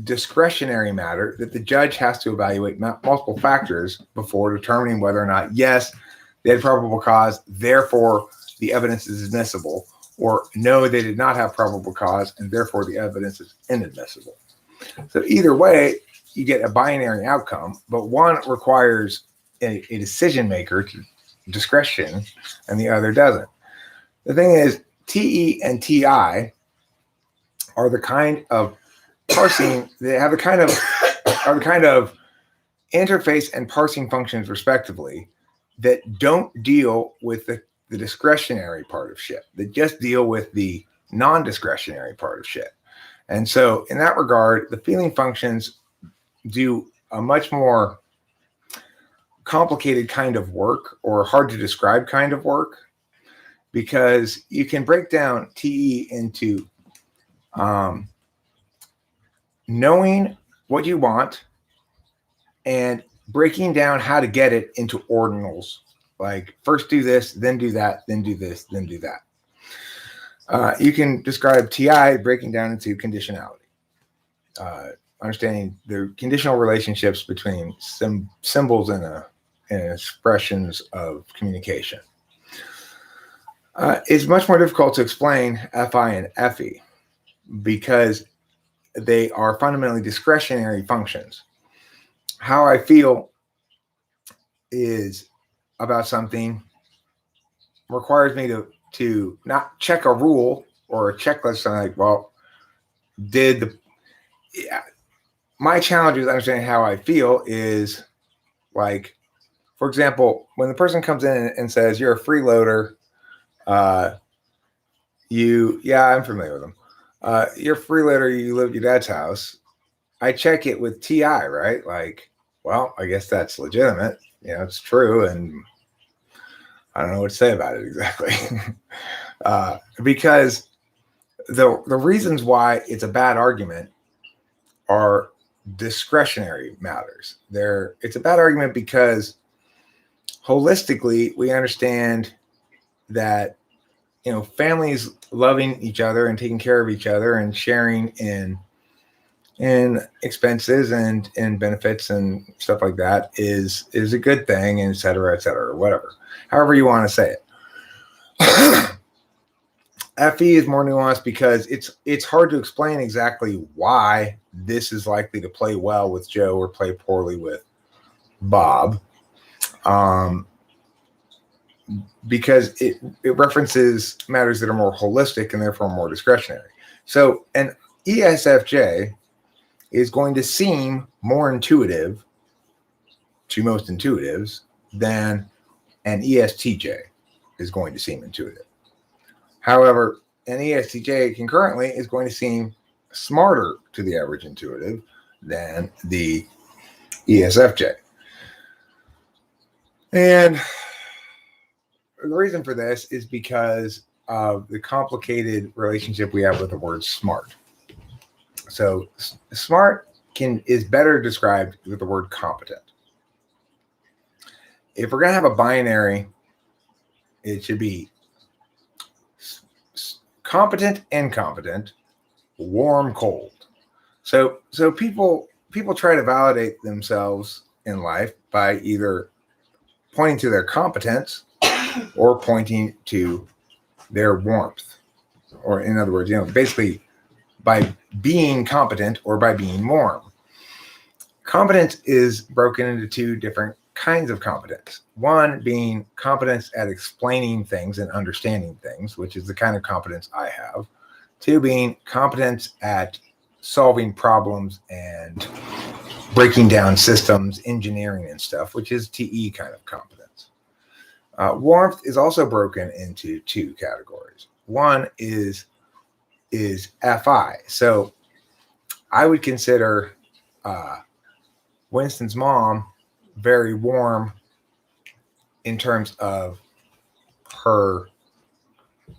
discretionary matter that the judge has to evaluate multiple factors before determining whether or not, yes, they had probable cause, therefore the evidence is admissible, or no, they did not have probable cause, and therefore the evidence is inadmissible. So either way, you get a binary outcome, but one requires a decision maker to discretion and the other doesn't. The thing is, TE and TI are the kind of parsing, they have the kind of interface and parsing functions respectively that don't deal with the discretionary part of shit. They just deal with the non-discretionary part of shit. And so in that regard, the feeling functions do a much more complicated kind of work, or hard to describe kind of work, because you can break down TE into knowing what you want and breaking down how to get it into ordinals. Like first do this, then do that, then do this, then do that. You can describe TI breaking down into conditionality. Understanding the conditional relationships between symbols and expressions of communication. It's much more difficult to explain FI and FE because they are fundamentally discretionary functions. How I feel is about something requires me to not check a rule or a checklist. I'm like, well, my challenge with understanding how I feel is like, for example, when the person comes in and says, you're a freeloader, I'm familiar with them. You're a freeloader, you live at your dad's house. I check it with TI, right? Like, well, I guess that's legitimate. It's true. And I don't know what to say about it exactly. Because the reasons why it's a bad argument are discretionary matters. It's a bad argument because holistically we understand that families loving each other and taking care of each other and sharing in expenses and benefits and stuff like that is a good thing, and et cetera, or whatever, however you want to say it. FE is more nuanced because it's hard to explain exactly why this is likely to play well with Joe or play poorly with Bob, because it references matters that are more holistic and therefore more discretionary. So an ESFJ is going to seem more intuitive to most intuitives than an ESTJ is going to seem intuitive. However, an ESTJ concurrently is going to seem smarter to the average intuitive than the ESFJ. And the reason for this is because of the complicated relationship we have with the word smart. So smart is better described with the word competent. If we're going to have a binary, it should be competent, incompetent, warm, cold. So people try to validate themselves in life by either pointing to their competence or pointing to their warmth, or in other words, basically by being competent or by being warm. Competence is broken into two different kinds of competence. One being competence at explaining things and understanding things, which is the kind of competence I have. Two being competence at solving problems and breaking down systems, engineering and stuff, which is TE kind of competence. Warmth is also broken into two categories. One is FI. So I would consider Winston's mom very warm in terms of her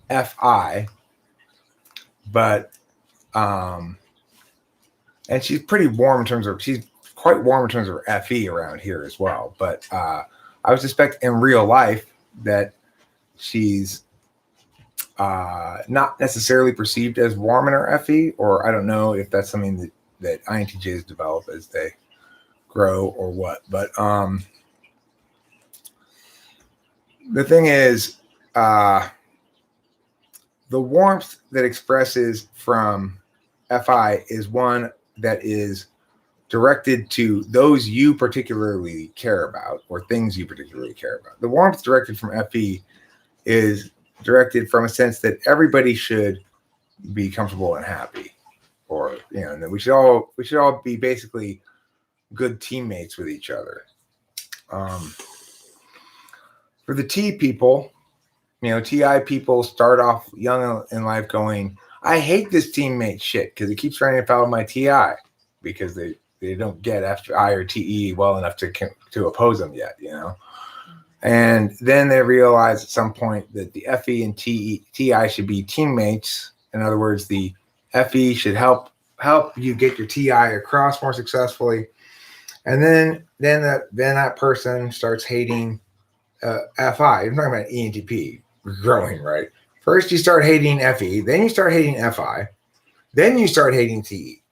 FI, but and she's pretty warm in terms of, she's quite warm in terms of her FE around here as well. But I would suspect in real life that she's not necessarily perceived as warm in her FE, or I don't know if that's something that INTJs develop as they grow or what. But the thing is, the warmth that expresses from FI is one that is directed to those you particularly care about or things you particularly care about. The warmth directed from FE is directed from a sense that everybody should be comfortable and happy, or that we should all be basically good teammates with each other. For the T people, TI people start off young in life going, I hate this teammate shit because it keeps running afoul of my TI because they don't get FI or TE well enough to oppose them yet, And then they realize at some point that the FE and TI should be teammates. In other words, the FE should help you get your TI across more successfully. And then that person starts hating FI. I'm talking about ENTP growing, right? First you start hating FE, then you start hating FI, then you start hating TE.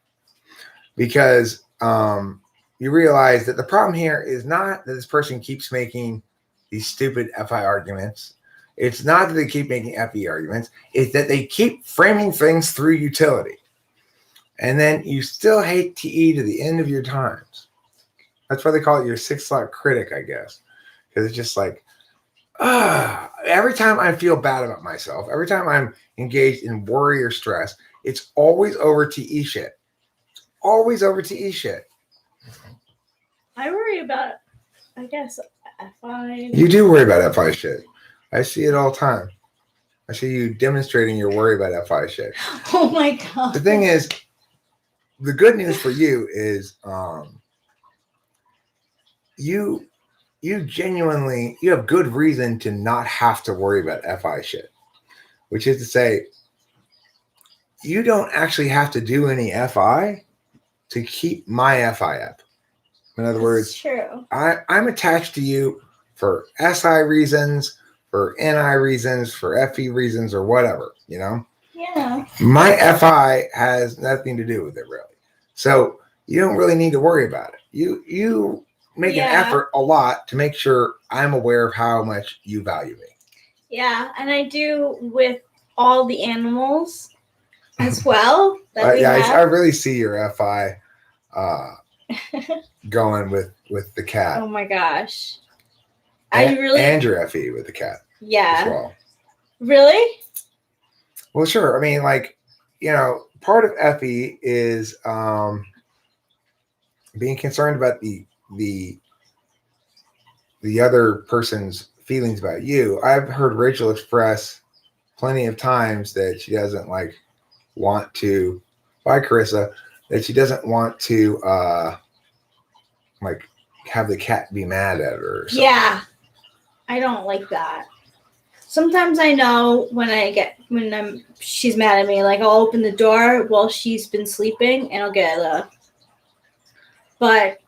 Because you realize that the problem here is not that this person keeps making these stupid FI arguments. It's not that they keep making FE arguments. It's that they keep framing things through utility. And then you still hate TE to the end of your times. That's why they call it your 6-slot critic, I guess. Because it's just like, every time I feel bad about myself, every time I'm engaged in worry or stress, it's always over TE shit. Always over TE shit. I worry about, I guess, FI. You do worry about FI shit. I see it all the time. I see you demonstrating your worry about FI shit. Oh my God. The thing is, the good news for you is you genuinely, you have good reason to not have to worry about FI shit. Which is to say, you don't actually have to do any FI to keep my FI up. In other words, true. I'm attached to you for SI reasons, for NI reasons, for FE reasons, or whatever, Yeah. My FI has nothing to do with it, really. So you don't really need to worry about it. You make an effort a lot to make sure I'm aware of how much you value me. Yeah, and I do with all the animals as well. I really see your FI going with the cat. Oh my gosh. And your FE with the cat. Yeah. As well. Really? Well, sure. I mean, part of FE is being concerned about the other person's feelings about you. I've heard Rachel express plenty of times that she doesn't want to. Bye, Carissa. That she doesn't want to have the cat be mad at her. Or something. Yeah, I don't like that. Sometimes I know when she's mad at me. I'll open the door while she's been sleeping, and I'll get But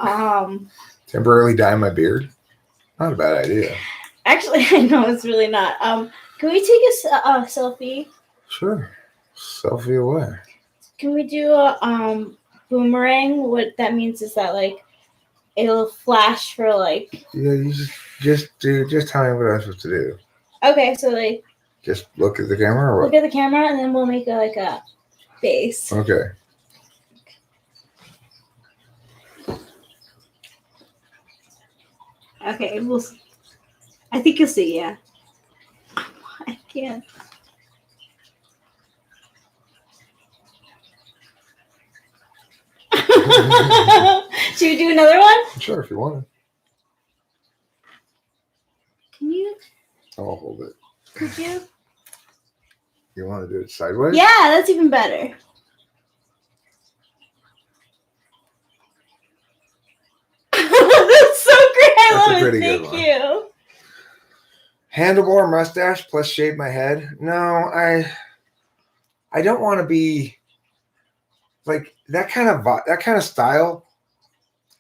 temporarily dye my beard. Not a bad idea. Actually, I know it's really not. Can we take a selfie? Sure. Selfie away. Can we do a boomerang? What that means is that it'll flash for Yeah, you just tell me what I'm supposed to do. Okay, so just look at the camera or what? Look at the camera and then we'll make a face. Okay. Okay, I think you'll see, yeah. I can't. Should we do another one? Sure, if you want to. Can you? I'll hold it. Could you? You want to do it sideways? Yeah, that's even better. That's so great. I love it. Thank you. Handlebar mustache plus shave my head. No, I don't want to be that kind of style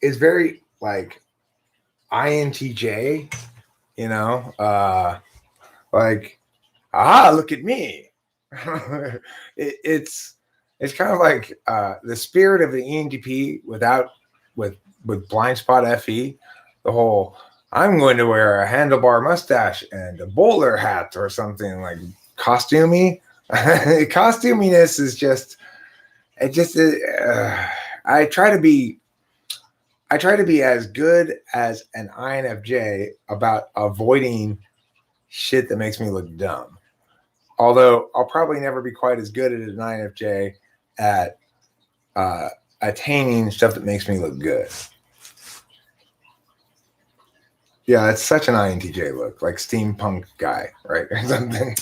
is very INTJ, look at me. it's kind of the spirit of the ENTP with blind spot FE, the whole I'm going to wear a handlebar mustache and a bowler hat or something costumey. Costuminess is just, I I try to be as good as an INFJ about avoiding shit that makes me look dumb. Although I'll probably never be quite as good as an INFJ at attaining stuff that makes me look good. Yeah, it's such an INTJ look, like steampunk guy, right? Or something.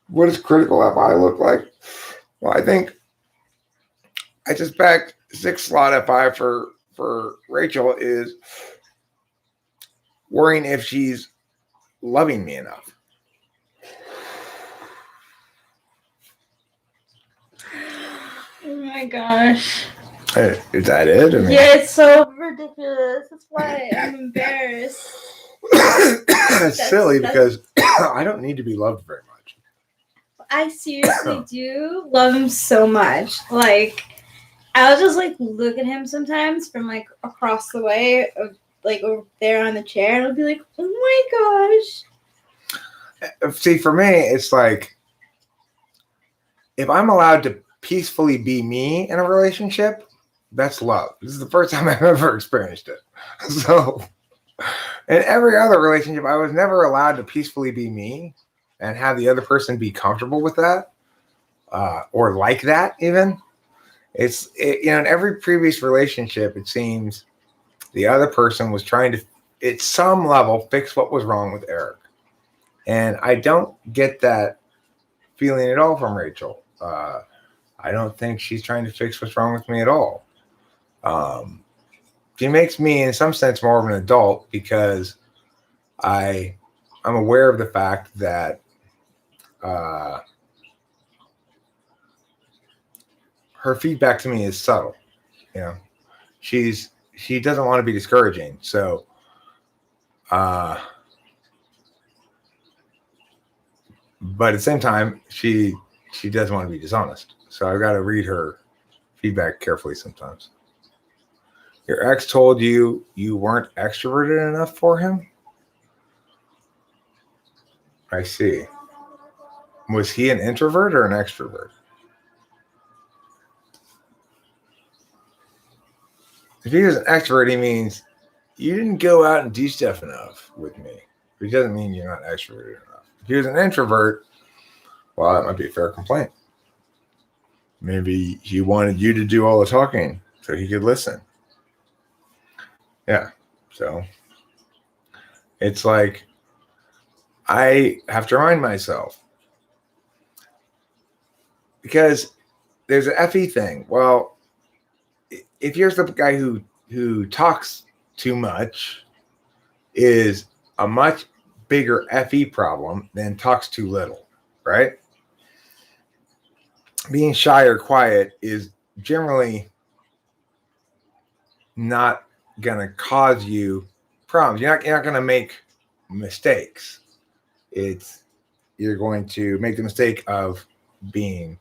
What does critical FI look like? Well, I think I suspect 6 slot FI for Rachel is worrying if she's loving me enough. Oh my gosh. Hey, is that it? I mean, Yeah, it's so ridiculous. That's why I'm embarrassed. it's silly because I don't need to be loved very much. I seriously do love him so much. Like, I'll just like look at him sometimes from like across the way, like over there on the chair, and I'll be like, "Oh my gosh!" See, for me, it's like if I'm allowed to peacefully be me in a relationship, that's love. This is the first time I've ever experienced it. So, in every other relationship, I was never allowed to peacefully be me and have the other person be comfortable with that or like that even. In every previous relationship, it seems the other person was trying to, at some level, fix what was wrong with Eric. And I don't get that feeling at all from Rachel. I don't think she's trying to fix what's wrong with me at all. She makes me, in some sense, more of an adult because I'm aware of the fact that her feedback to me is subtle. You know, she doesn't want to be discouraging. So, but at the same time, she doesn't want to be dishonest. So I've got to read her feedback carefully sometimes. Your ex told you weren't extroverted enough for him? I see. Was he an introvert or an extrovert? If he was an extrovert, he means you didn't go out and do stuff enough with me. But it doesn't mean you're not extroverted enough. If he was an introvert, well, that might be a fair complaint. Maybe he wanted you to do all the talking so he could listen. Yeah. So it's like I have to remind myself because there's an FE thing. Well, if you're the guy who talks too much, is a much bigger FE problem than talks too little, right? Being shy or quiet is generally not going to cause you problems. You're not going to make mistakes. You're going to make the mistake of being,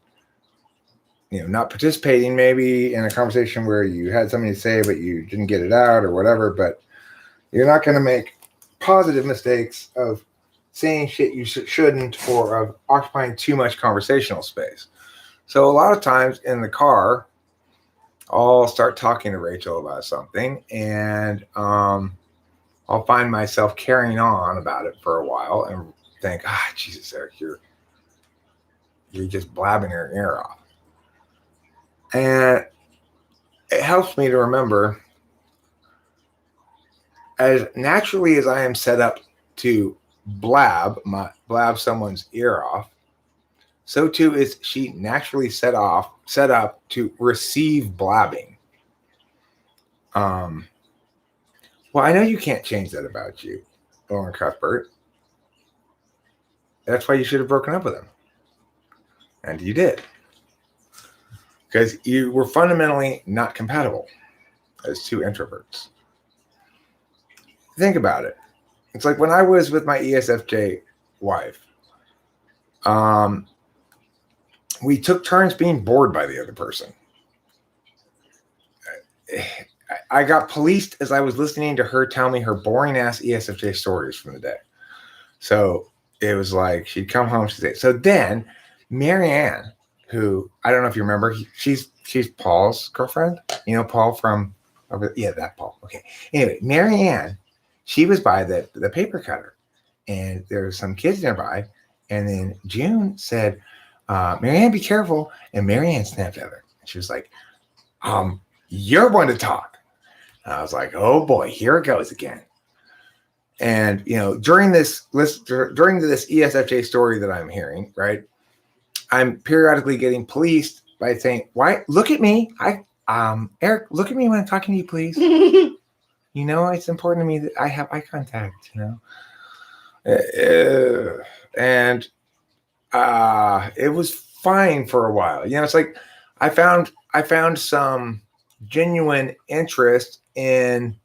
not participating maybe in a conversation where you had something to say but you didn't get it out or whatever. But you're not going to make positive mistakes of saying shit you shouldn't or of occupying too much conversational space. So a lot of times in the car, I'll start talking to Rachel about something and I'll find myself carrying on about it for a while and think, Jesus, Eric, you're just blabbing your ear off. And it helps me to remember, as naturally as I am set up to blab someone's ear off, so too is she naturally set up to receive blabbing. Well, I know you can't change that about you, Lauren Cuthbert. That's why you should have broken up with him. And you did. Because you were fundamentally not compatible as two introverts. Think about it. It's like when I was with my ESFJ wife, we took turns being bored by the other person. I got policed as I was listening to her tell me her boring ass ESFJ stories from the day. So it was like she'd come home. She'd say, so then Marianne, who I don't know if you remember, she's Paul's girlfriend. You know Paul from that Paul. Okay. Anyway, Marianne, she was by the paper cutter, and there were some kids nearby. And then June said, Marianne, be careful. And Marianne snapped at her. She was like, you're one to talk. And I was like, oh boy, here it goes again. And during this ESFJ story that I'm hearing, right, I'm periodically getting policed by saying, "Why? Look at me! Eric, look at me when I'm talking to you, please. It's important to me that I have eye contact. And it was fine for a while. It's like I found some genuine interest in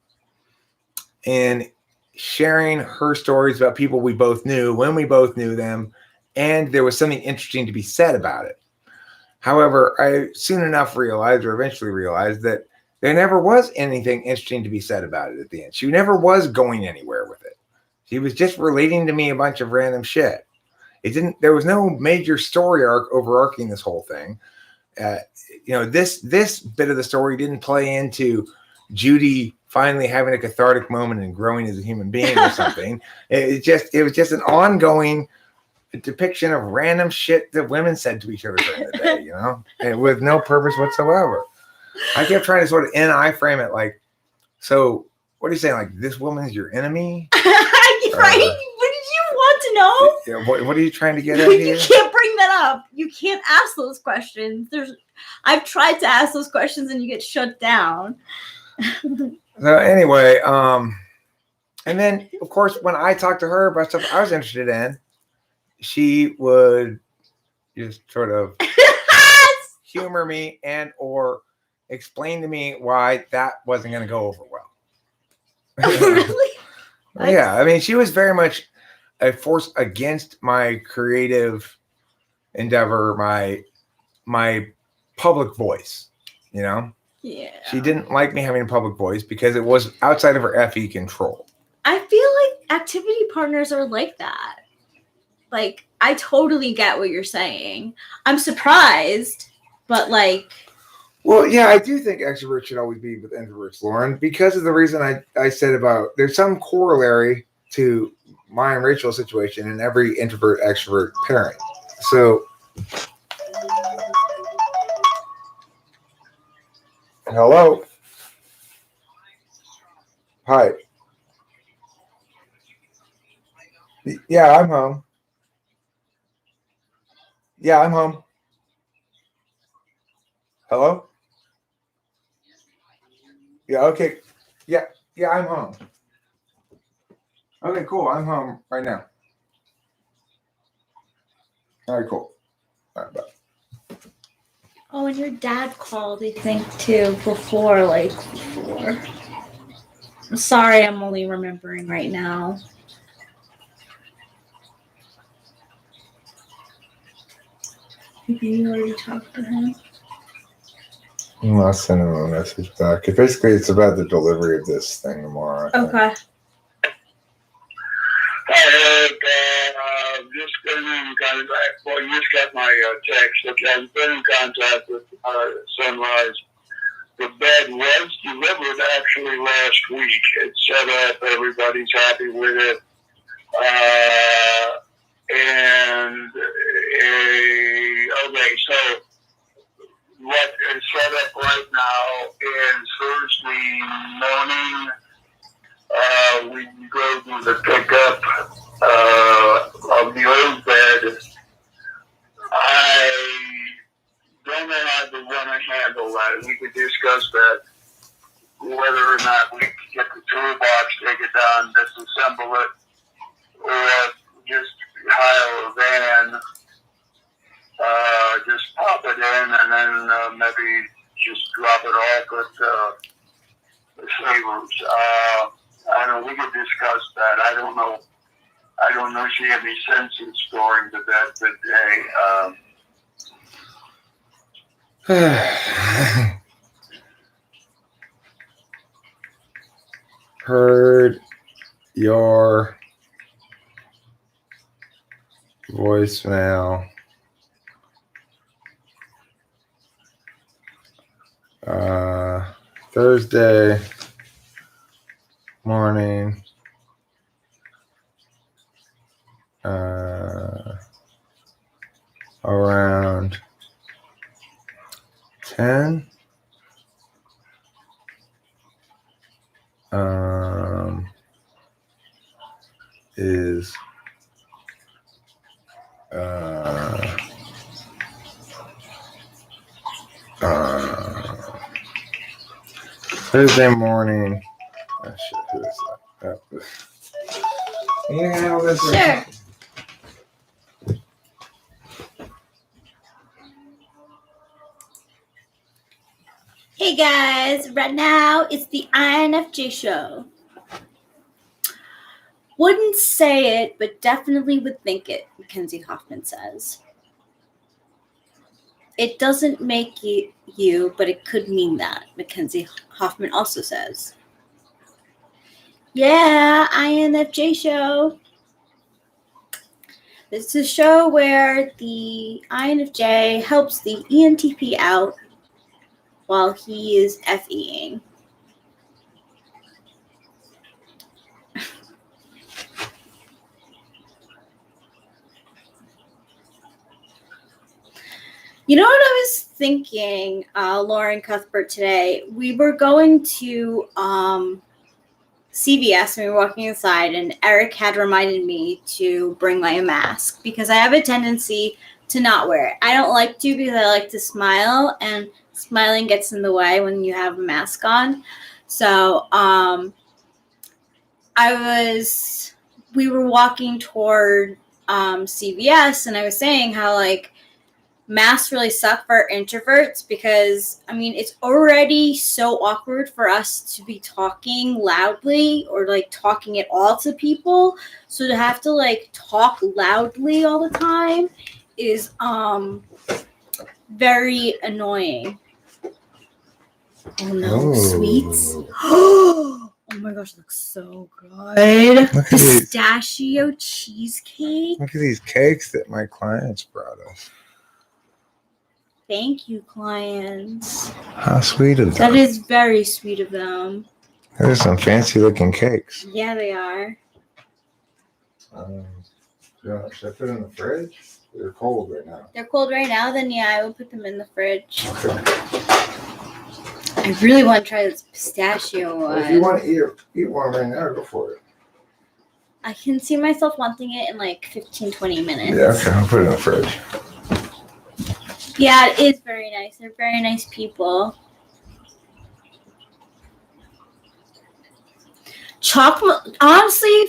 sharing her stories about people we both knew when we both knew them, and there was something interesting to be said about it. However, I soon enough eventually realized that there never was anything interesting to be said about it at the end. She never was going anywhere with it. She was just relating to me a bunch of random shit. There was no major story arc overarching this whole thing. This bit of the story didn't play into Judy finally having a cathartic moment and growing as a human being or something. It was just an ongoing depiction of random shit that women said to each other during the day, and with no purpose whatsoever. I kept trying to sort of frame it like, so what are you saying? Like, this woman's your enemy? Right? What did you want to know? Yeah, what are you trying to get at here? You can't bring that up. You can't ask those questions. I've tried to ask those questions and you get shut down. So anyway, and then of course when I talked to her about stuff I was interested in, she would just sort of humor me and or explain to me why that wasn't going to go over well. Really? Yeah, I mean, she was very much a force against my creative endeavor, my public voice, Yeah. She didn't like me having a public voice because it was outside of her FE control. I feel like activity partners are like that. Like, I totally get what you're saying. I'm surprised, but like... Well, yeah, I do think extroverts should always be with introverts, Lauren, because of the reason I said about there's some corollary to my and Rachel's situation in every introvert-extrovert pairing. So... Hello. Hi. Yeah, I'm home. Yeah, I'm home. Hello? Yeah, okay. Yeah, I'm home. Okay, cool. I'm home right now. All right, cool. All right, bye. Oh, and your dad called, I think, too, before. I'm sorry, I'm only remembering right now. Maybe you already talked to him. I'll send him a message back. Basically, it's about the delivery of this thing tomorrow. Okay. Just been in contact. Well, you just got my text. Okay, I've been in contact with Sunrise. The bed was delivered actually last week. It's set up. Everybody's happy with it. Okay, so what is set up right now is Thursday morning. We go to the pickup of the old bed. I don't know how to want to handle that. We could discuss that, whether or not we can get the toolbox, take it down, disassemble it, or just hire a van, just pop it in, and then maybe just drop it off at the Savers. I don't know, we could discuss that. I don't know if she had any sense in storing the bed today. Heard your voicemail. Thursday morning. Around 10. Is Thursday morning. Oh, shit, who is that? Oh. Can you handle this? Sure. Hey guys, right now it's the INFJ show. Wouldn't say it, but definitely would think it, Mackenzie Hoffman says. It doesn't make you, but it could mean that, Mackenzie Hoffman also says. Yeah, INFJ show. It's a show where the INFJ helps the ENTP out while he is FEing. You know what I was thinking, Lauren Cuthbert, today? We were going to CVS and we were walking inside, and Eric had reminded me to bring my mask because I have a tendency to not wear it. I don't like to because I like to smile, and smiling gets in the way when you have a mask on. So we were walking toward CVS, and I was saying how like masks really suck for introverts because, I mean, it's already so awkward for us to be talking loudly or like talking at all to people. So to have to like talk loudly all the time is very annoying. Oh no, sweets. Oh my gosh, it looks so good. Pistachio cheesecake. Look at these cakes that my clients brought us. Thank you, clients. How sweet of them. That is very sweet of them. Those are some fancy looking cakes. Yeah, they are. Should I put them in the fridge? They're cold right now. They're cold right now, then yeah, I will put them in the fridge. I really want to try this pistachio one. Well, if you want to eat one right now, go for it. I can see myself wanting it in like 15, 20 minutes. Yeah, okay, I'll put it in the fridge. Yeah, it is very nice. They're very nice people. Chocolate, honestly,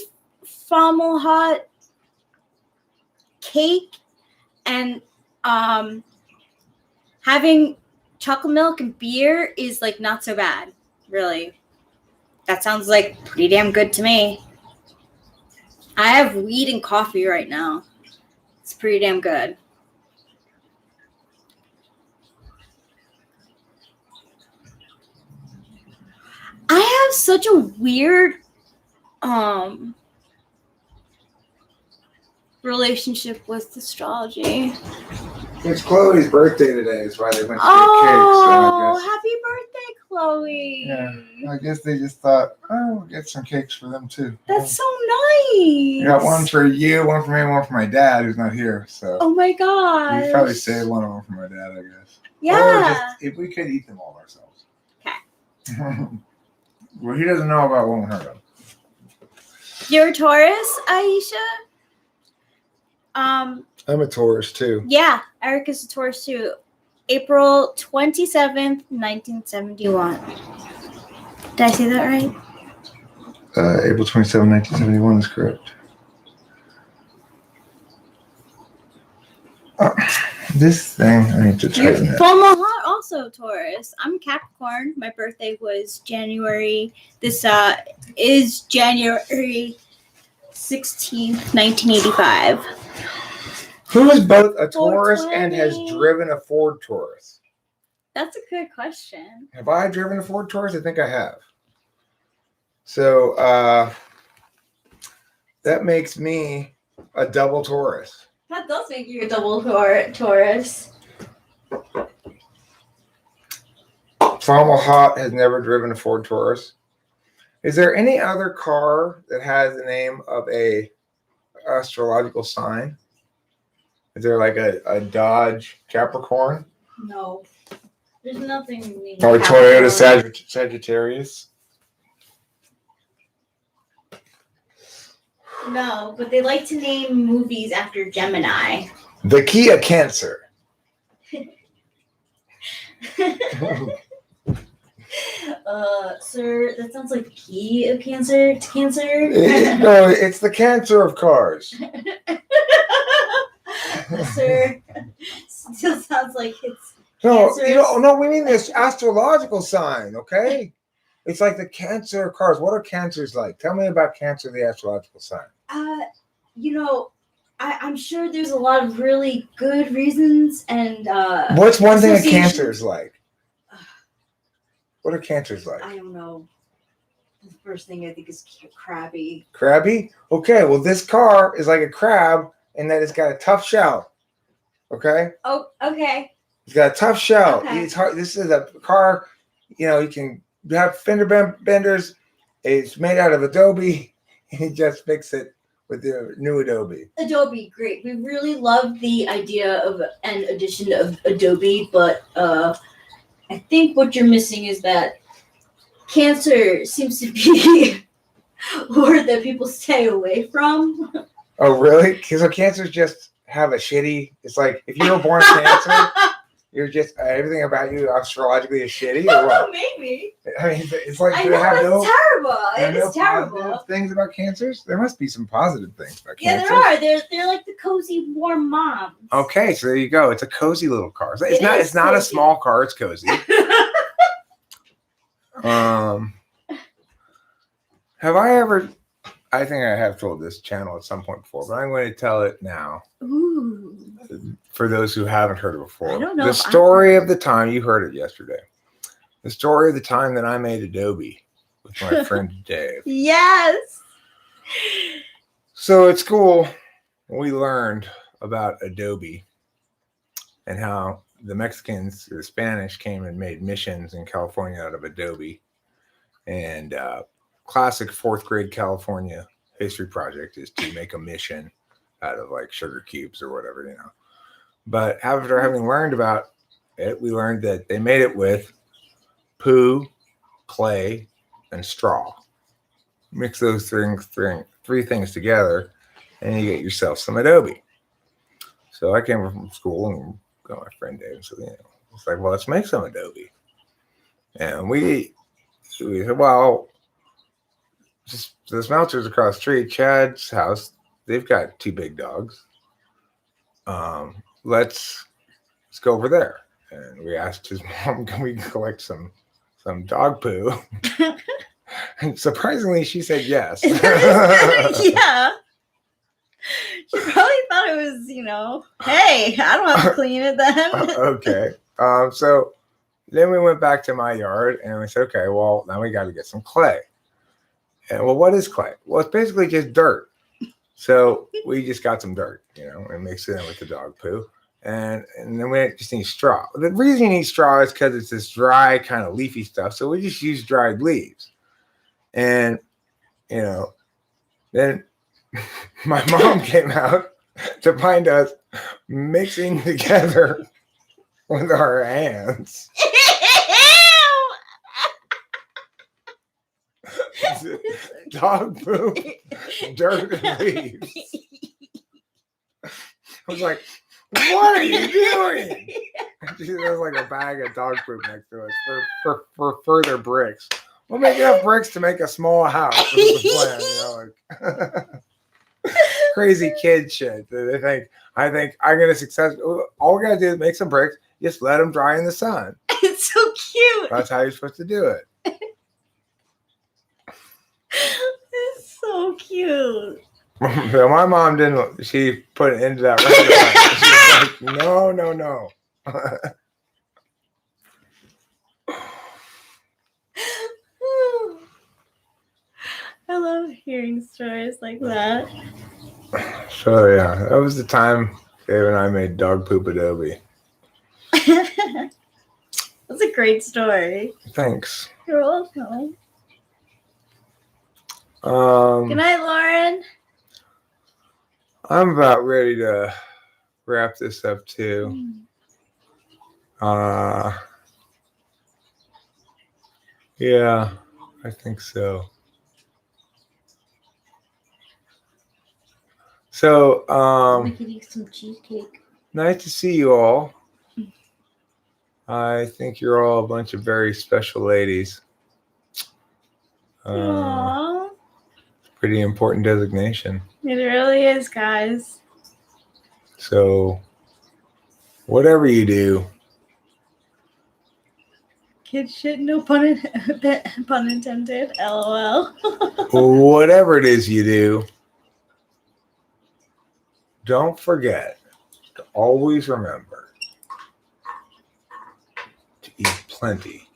Frommel hot cake and having chocolate milk and beer is like not so bad, really. That sounds like pretty damn good to me. I have weed and coffee right now. It's pretty damn good. I have such a weird relationship with astrology. It's Chloe's birthday today. That's why they went to Oh, get cakes. happy birthday, Chloe. Yeah, I guess they just thought, oh, we'll get some cakes for them too. That's so nice. I got one for you, one for me, one for my dad who's not here. So Oh my gosh. we probably saved one of them for my dad, I guess. Yeah. Or just, if we could eat them all ourselves. Okay. Well, he doesn't know about what we heard of. You're a Taurus, Aisha? I'm a Taurus too. Yeah, Eric is a Taurus too. April 27th, 1971. Did I say that right? April 27, 1971 is correct. This thing, I need to tighten it. Omaha, also Taurus. I'm Capricorn. My birthday was January. This is January 16th, 1985. Who is both a Taurus and has 420. driven a Ford Taurus? That's a good question. Have I driven a Ford Taurus? I think I have. So that makes me a double Taurus. That does make you a double Taurus. Hot has never driven a Ford Taurus. Is there any other car that has the name of a astrological sign? Is there like a Dodge Capricorn? No. There's nothing. Or Toyota Sagittarius? No, but they like to name movies after Gemini. The Kia Cancer. Sir, that sounds like the key of cancer to cancer. No, it's the cancer of cars. Sir, still sounds like it's No, cancerous. no, we mean this astrological sign, okay? It's like the cancer of cars. What are cancers like? Tell me about Cancer, the astrological sign. I'm sure there's a lot of really good reasons and What's one thing a associations. Cancer is like? What are cancers like? I don't know. The first thing I think is crabby. Crabby? Okay, well, this car is like a crab in that it's got a tough shell. Okay? Oh, okay. It's got a tough shell. Okay. It's hard. This is a car, you can have fender benders. It's made out of Adobe. And you just fix it with the new Adobe. Adobe, great. We really love the idea of an addition of Adobe, but I think what you're missing is that cancer seems to be a word that people stay away from. Oh, really? Because cancers just have a shitty. It's like if you were born Cancer, you're just everything about you astrologically is shitty, or what? Maybe. I mean, it's like I they know, have it's no. terrible. There are It is no terrible. positive things about cancers. There must be some positive things about Yeah, cancers. there are. They're like the cozy, warm moms. Okay, so there you go. It's a cozy little car. It's It not. is It's not a cozy. small car. It's cozy. Have I ever? I think I have told this channel at some point before, but I'm going to tell it now Ooh. for those who haven't heard it before. I don't know The if story of the time you heard it yesterday. The story of the time that I made Adobe with my friend Dave. Yes. So at school, we learned about Adobe and how the Mexicans, the Spanish, came and made missions in California out of Adobe. And classic fourth grade California history project is to make a mission out of like sugar cubes or whatever, But after having learned about it, we learned that they made it with poo, clay, and straw. Mix those three things together, and you get yourself some Adobe. So I came from school and got my friend Dave. So it's like, well, let's make some Adobe. And we said, well, just the Smelters across the street, Chad's house, they've got 2 big dogs. Let's go over there. And we asked his mom, can we collect some dog poo? And surprisingly, she said yes. Yeah. She probably thought it was, hey, I don't have to clean it then. Okay. So then we went back to my yard and we said, okay, well, now we got to get some clay. And well, what is clay? Well, it's basically just dirt. So we just got some dirt, and mixed it in with the dog poo. And then we just need straw. The reason you need straw is because it's this dry kind of leafy stuff. So we just use dried leaves. And, then my mom came out to find us mixing together with our hands dog poop, dirt, and leaves. I was like, what are you doing? There's like a bag of dog poop next to us for further bricks. We'll make enough bricks to make a small house. This is the plan, crazy kid shit. I think I'm gonna success. All we gotta do is make some bricks. Just let them dry in the sun. It's so cute. That's how you're supposed to do it. It's so cute. So my mom didn't. She put it into that restaurant. She's like, no. I love hearing stories like that. So yeah, that was the time Dave and I made dog poop adobe. That's a great story. Thanks. You're welcome. Good Um, night, Lauren. I'm about ready to wrap this up too. Yeah, I think so. So, We could eat some cheesecake. nice to see you all. I think you're all a bunch of very special ladies. Aww. Pretty important designation. It really is, guys. So, whatever you do, Kid shit, no pun, pun intended. LOL. whatever it is you do, don't forget to always remember to eat plenty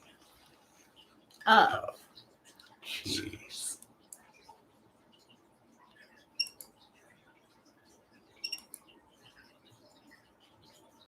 Oh. of cheese.